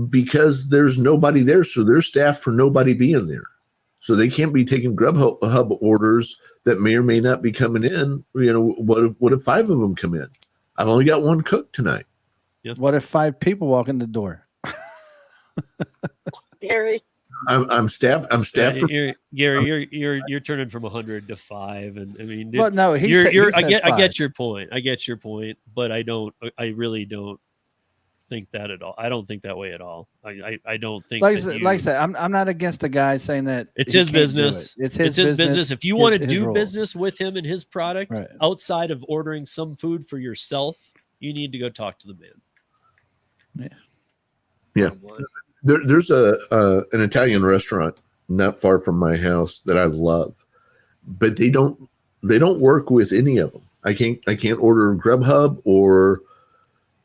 because there's nobody there. So they're staffed for nobody being there. So they can't be taking Grubhub orders that may or may not be coming in. What if 5 of them come in? I've only got 1 cook tonight. Yep. What if 5 people walk in the door? Gary, I'm staffed. Gary, you're turning from 100 to 5, and I mean, well, no, I get your point. I get your point, but I really don't think that at all. I don't think that way at all. I don't think like I said, I'm not against the guy saying that it's his business. It's his business. If you want to do rules. business with him and his product outside of ordering some food for yourself, you need to go talk to the man. Yeah. There's an Italian restaurant not far from my house that I love, but they don't work with any of them. I can't order Grubhub or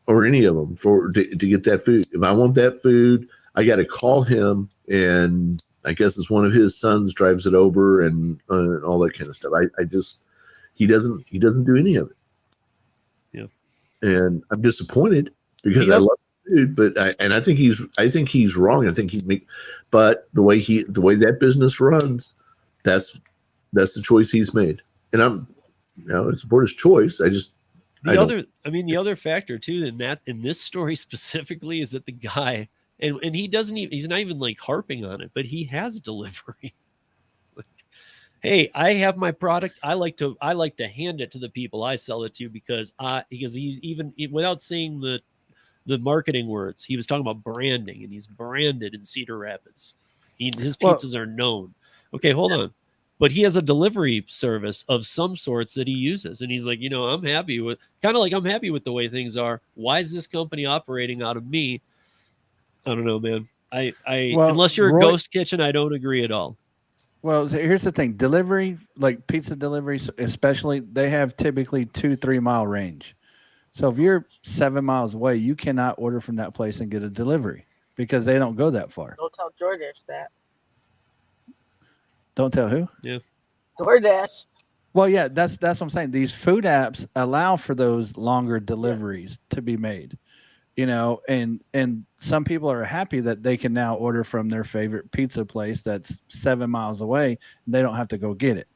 any of them to get that food. If I want that food, I got to call him, and I guess it's one of his sons drives it over and all that kind of stuff. He doesn't do any of it. Yeah, and I'm disappointed because I love food, but I think he's wrong. I think but the way that business runs, that's the choice he's made, and I support his choice. The other factor too in this story specifically is that the guy and he's not even like harping on it, but he has delivery. Hey, I have my product. I like to hand it to the people I sell it to because he's even without saying the marketing words, he was talking about branding, and he's branded in Cedar Rapids. His pizzas are known. Okay, hold on. But he has a delivery service of some sorts that he uses. And he's like, I'm happy with the way things are. Why is this company operating out of me? I don't know, man. Unless you're a ghost kitchen, I don't agree at all. Well, here's the thing. Delivery, like pizza deliveries especially, they have typically 2-3 mile range. So if you're 7 miles away, you cannot order from that place and get a delivery because they don't go that far. Don't tell DoorDash that. Don't tell who? Yeah. DoorDash. Well, yeah, that's what I'm saying. These food apps allow for those longer deliveries to be made, and some people are happy that they can now order from their favorite pizza place that's 7 miles away, and they don't have to go get it.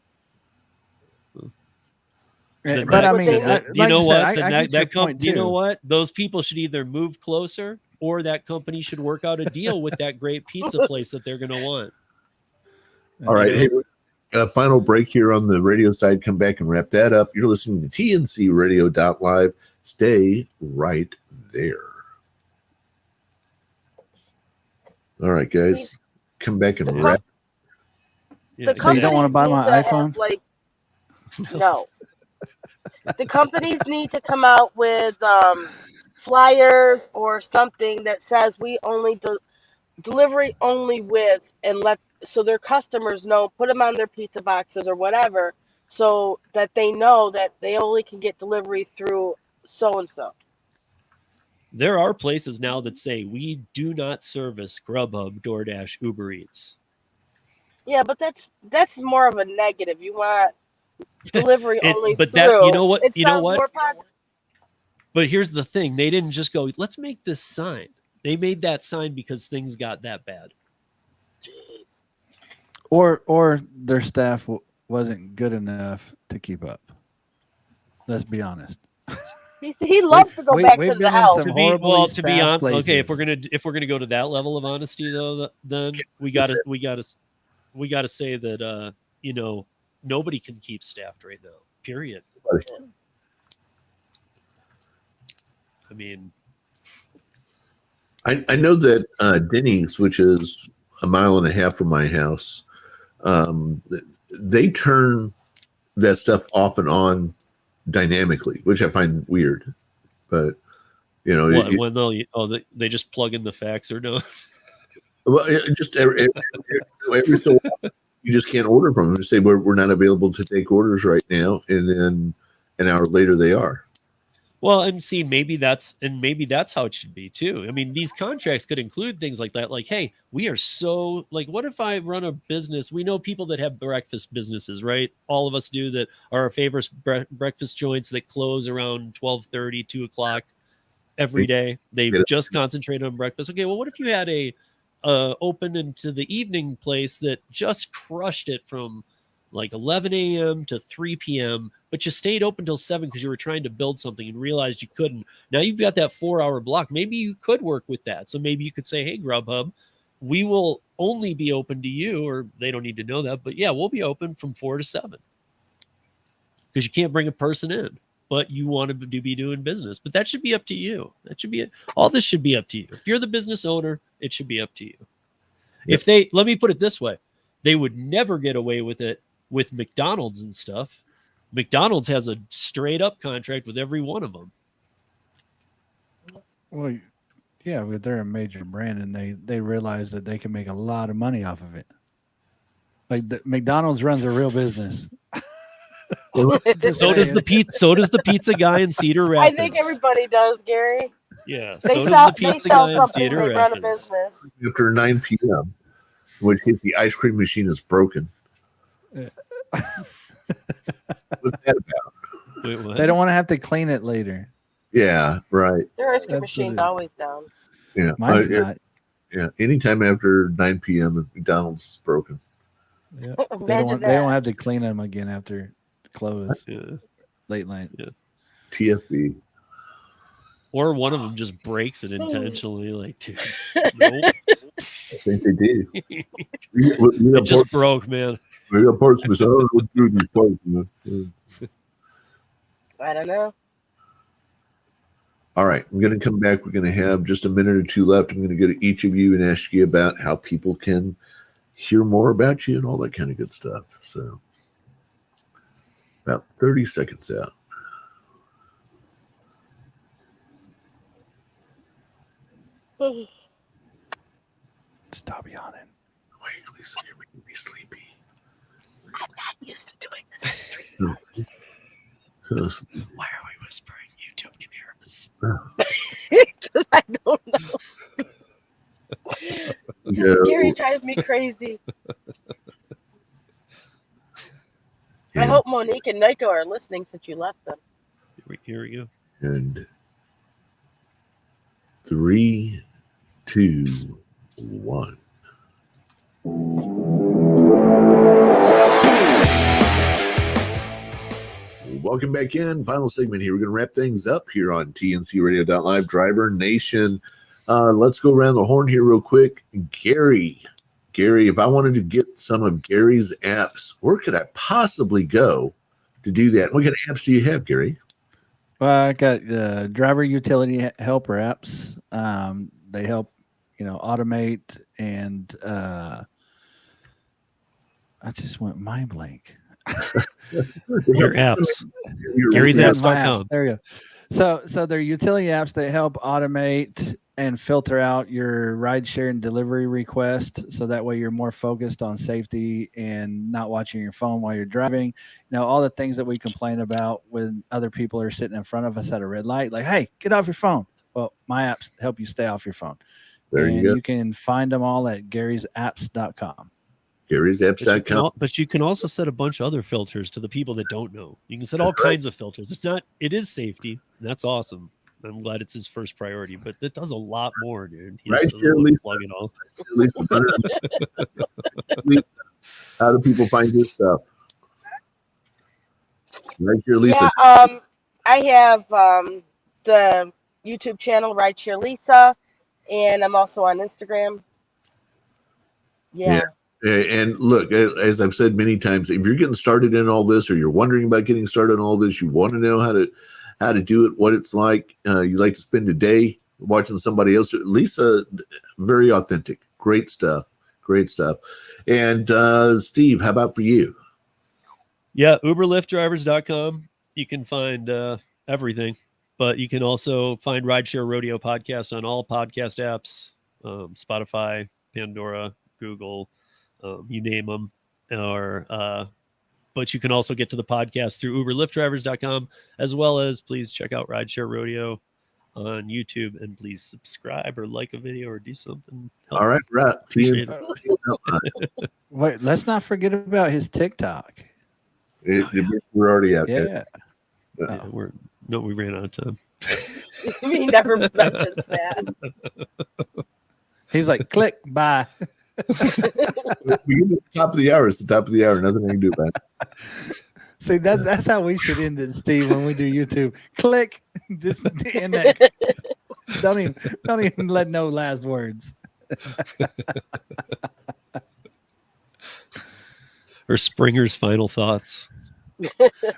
But I mean, you know what? You know what? Those people should either move closer, or that company should work out a deal with that great pizza place that they're going to want. All right. Hey, final break here on the radio side. Come back and wrap that up. You're listening to TNC Radio.live. Stay right there. All right, guys. Come back and wrap. So you don't want to buy my iPhone? No. The companies need to come out with flyers or something that says we only delivery only with, and so their customers know, put them on their pizza boxes or whatever, so that they know that they only can get delivery through so-and-so. There are places now that say we do not service Grubhub, DoorDash, Uber Eats. Yeah, but that's more of a negative. You want delivery only but through. That, you know what? It you know sounds what? more positive. But here's the thing. They didn't just go, let's make this sign. They made that sign because things got that bad. Jeez. Or their staff wasn't good enough to keep up. Let's be honest. He loves to go back to the house. To be honest, okay, if we're gonna go to that level of honesty though, then we gotta say that nobody can keep staffed right now. Period. I mean, I know that Denny's, which is a mile and a half from my house, they turn that stuff off and on dynamically, which I find weird. But they just plug in the fax or no? Well, just every so often, you just can't order from them. Just say we're not available to take orders right now, and then an hour later they are. Well, and see, maybe that's how it should be too. I mean, these contracts could include things like that. Like, hey, we are so what if I run a business? We know people that have breakfast businesses, right? All of us do, that are our favorite breakfast joints that close around 12:30, 2 o'clock every day. They just concentrate on breakfast. Okay, well, what if you had a open into the evening place that just crushed it from like 11 a.m. to 3 p.m., but you stayed open till 7 because you were trying to build something and realized you couldn't. Now you've got that 4-hour block. Maybe you could work with that. So maybe you could say, hey, Grubhub, we will only be open to you, or they don't need to know that, but yeah, we'll be open from 4 to 7 because you can't bring a person in, but you want to be doing business. But that should be up to you. That should be it. All this should be up to you. If you're the business owner, it should be up to you. Yep. Let me put it this way, they would never get away with it with McDonald's and stuff. McDonald's has a straight up contract with every one of them. Well, yeah, but they're a major brand, and they realize that they can make a lot of money off of it. Like McDonald's runs a real business. So does the pizza guy in Cedar Rapids. I think everybody does, Gary. Yeah. They sell something, they run a business. After 9 p.m., which if the ice cream machine is broken. What's that about? Wait, what? They don't want to have to clean it later. Yeah, right. Their ice cream machine's always down. Yeah, mine's not. Yeah, anytime after 9 p.m., McDonald's is broken. Yeah. They don't have to clean them again after close. Late night. Yeah. TFB. Or one of them just breaks it intentionally. Like, dude, nope. I think they did. It just broke, man. We got parts of this. I don't know what to do with these parts, man. I don't know. All right, I'm going to come back. We're going to have just a minute or two left. I'm going to go to each of you and ask you about how people can hear more about you and all that kind of good stuff. So, about 30 seconds out. Stop yawning. Wait, Lisa, you're making me sleepy. I'm not used to doing this on stream. Why are we whispering? YouTube can hear us. Because I don't know. Yeah. Gary drives me crazy. I hope Monique and Nico are listening since you left them. Here we go. And 3, 2, 1. Welcome back in. Final segment here. We're going to wrap things up here on TNC Radio.live Driver Nation. Let's go around the horn here real quick. Gary, if I wanted to get some of Gary's apps, where could I possibly go to do that? What kind of apps do you have, Gary? Well, I got driver utility helper apps. They help, automate, and I just went mind blank. Your apps. Gary'sApps.com. There you go. So they're utility apps that help automate and filter out your rideshare and delivery requests, so that way you're more focused on safety and not watching your phone while you're driving. All the things that we complain about when other people are sitting in front of us at a red light, like, hey, get off your phone. Well, my apps help you stay off your phone. There you go. You can find them all at Gary'sApps.com. Gary'sApps.com. But you can also set a bunch of other filters to the people that don't know. You can set all kinds of filters. It is safety. And that's awesome. I'm glad it's his first priority, but it does a lot more, dude. Plug it all. How do people find your stuff? Rideshare Lisa. Yeah, I have the YouTube channel Rideshare Lisa, and I'm also on Instagram. Yeah. And look, as I've said many times, if you're getting started in all this, or you're wondering about getting started in all this, you want to know how to do it, what it's like. You like to spend a day watching somebody else. Lisa, very authentic, great stuff. And Steve, how about for you? Yeah, UberLiftDrivers.com. You can find everything, but you can also find Rideshare Rodeo podcast on all podcast apps, Spotify, Pandora, Google, you name them. But you can also get to the podcast through UberLiftDrivers.com, as well as please check out Rideshare Rodeo on YouTube, and please subscribe or like a video or do something. All right, right. Wait, let's not forget about his TikTok. We're already out there. Yeah, we ran out of time. He never mentions that. He's like, click, bye. We get to the top of the hour. It's the top of the hour. Nothing I can do about it. See, that's how we should end it, Steve, when we do YouTube. Click. Just end that. Don't even let no last words. Or Springer's final thoughts.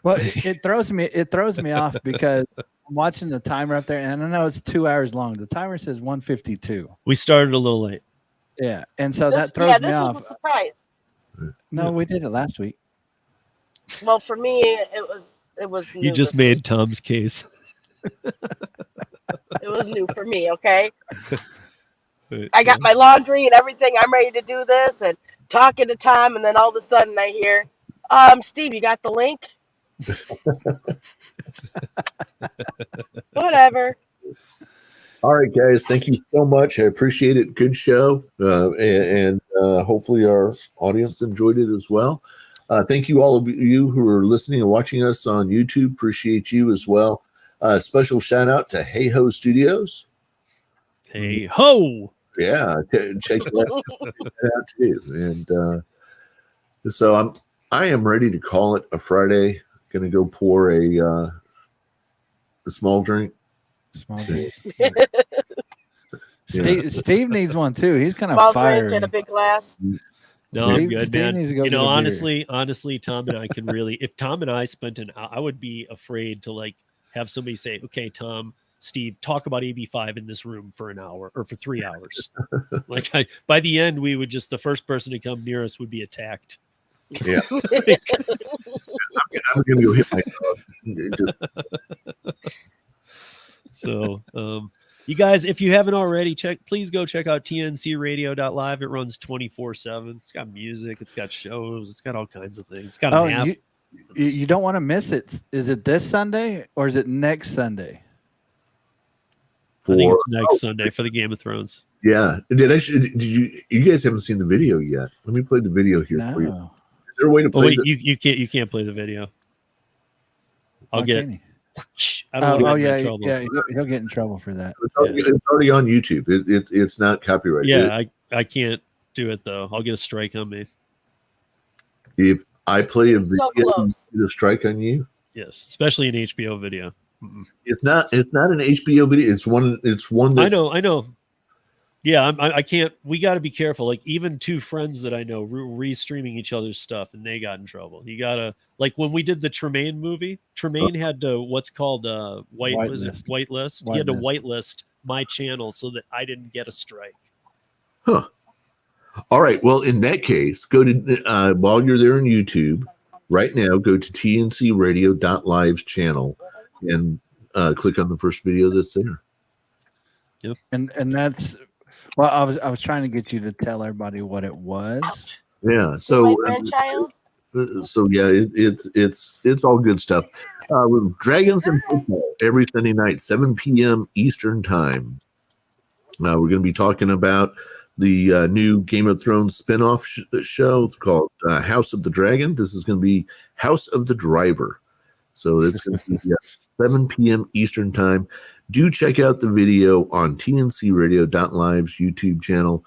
Well, it throws me off because I'm watching the timer up there, and I know it's 2 hours long. The timer says 1:52. We started a little late. Yeah, and so that throws me off. This was a surprise. No, we did it last week. Well, for me, it was. You just made Tom's case. It was new for me. Okay. I got my laundry and everything. I'm ready to do this and talking to Tom, and then all of a sudden I hear, Steve, you got the link? Whatever. All right, guys. Thank you so much. I appreciate it. Good show. And hopefully our audience enjoyed it as well. Thank you, all of you who are listening and watching us on YouTube. Appreciate you as well. Special shout out to Hey Ho Studios. Hey Ho. Yeah, check that out too. And so I am ready to call it a Friday. Going to go pour a small drink. Small drink. Steve needs one too. He's kind of small fiery. drink and a big glass. No, I'm good, man. Honestly, Tom and I can really. If Tom and I spent an hour, I would be afraid to like have somebody say, "Okay, Tom, Steve, talk about AB5 in this room for an hour or for 3 hours." By the end, we would just the first person to come near us would be attacked. Yeah. I'm going to go hit my dog. So, you guys, if you haven't already, please go check out tncradio.live. It runs 24/7. It's got music. It's got shows. It's got all kinds of things. It's got an app. You don't want to miss it. Is it this Sunday or is it next Sunday? I think it's next Sunday for the Game of Thrones. Yeah. Did you guys haven't seen the video yet? Let me play the video here for you. there a way to play? Oh wait, you can't play the video. I'll get. I don't want to get in trouble. Yeah, he'll get in trouble for that. It's already on YouTube. It's not copyrighted. Yeah, I can't do it though. I'll get a strike on me. If I play a video, close. get a strike on you. Yes, especially an HBO video. It's not an HBO video. It's one that's, I know. Yeah, I can't. We got to be careful. Like even two friends that I know re-streaming each other's stuff, and they got in trouble. You gotta, like when we did the Tremaine movie. Tremaine had to what's called whitelist. He had to whitelist my channel so that I didn't get a strike. Huh. All right. Well, in that case, go to while you're there on YouTube right now. Go to tncradio.live's channel and click on the first video that's there. Yep. And that's. Well, I was trying to get you to tell everybody what it was. Yeah. So, Child? so yeah, it's all good stuff. With Dragons and Football every Sunday night, 7 p.m. Eastern Time. We're going to be talking about the new Game of Thrones spinoff show called House of the Dragon. This is going to be House of the Driver. So it's going to be 7 p.m. Eastern Time. Do check out the video on tncradio.live's YouTube channel,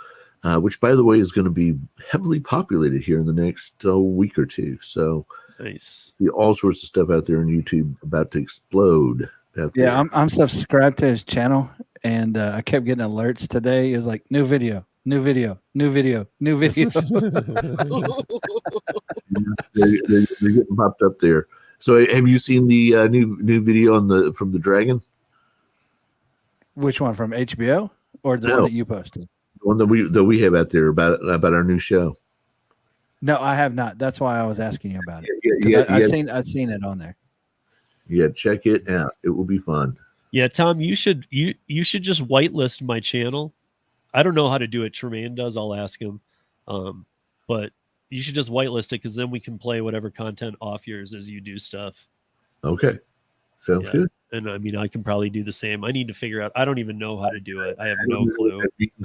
which, by the way, is going to be heavily populated here in the next week or two. So, nice. See all sorts of stuff out there on YouTube about to explode. Yeah, I'm subscribed to his channel, and I kept getting alerts today. It was like new video, new video, new video, new video. they're getting popped up there. So, have you seen the new video from the Dragon? Which one, from HBO or the one that you posted? The one that we have out there about our new show. No, I have not. That's why I was asking you about it. Yeah, I've seen it on there. Yeah, check it out. It will be fun. Yeah, Tom, you should just whitelist my channel. I don't know how to do it. Tremaine does. I'll ask him. But you should just whitelist it because then we can play whatever content off yours as you do stuff. Okay, sounds good. And I mean, I can probably do the same. I need to figure out. I don't even know how to do it. I have no clue.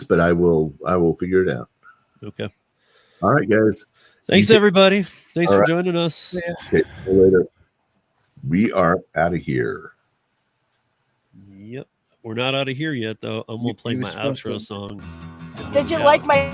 But I will figure it out. Okay. All right, guys. Thanks, everybody. Thanks for joining us. Yeah. Okay, see you later. We are out of here. Yep. We're not out of here yet, though. I'm going to play my outro song. Did you like my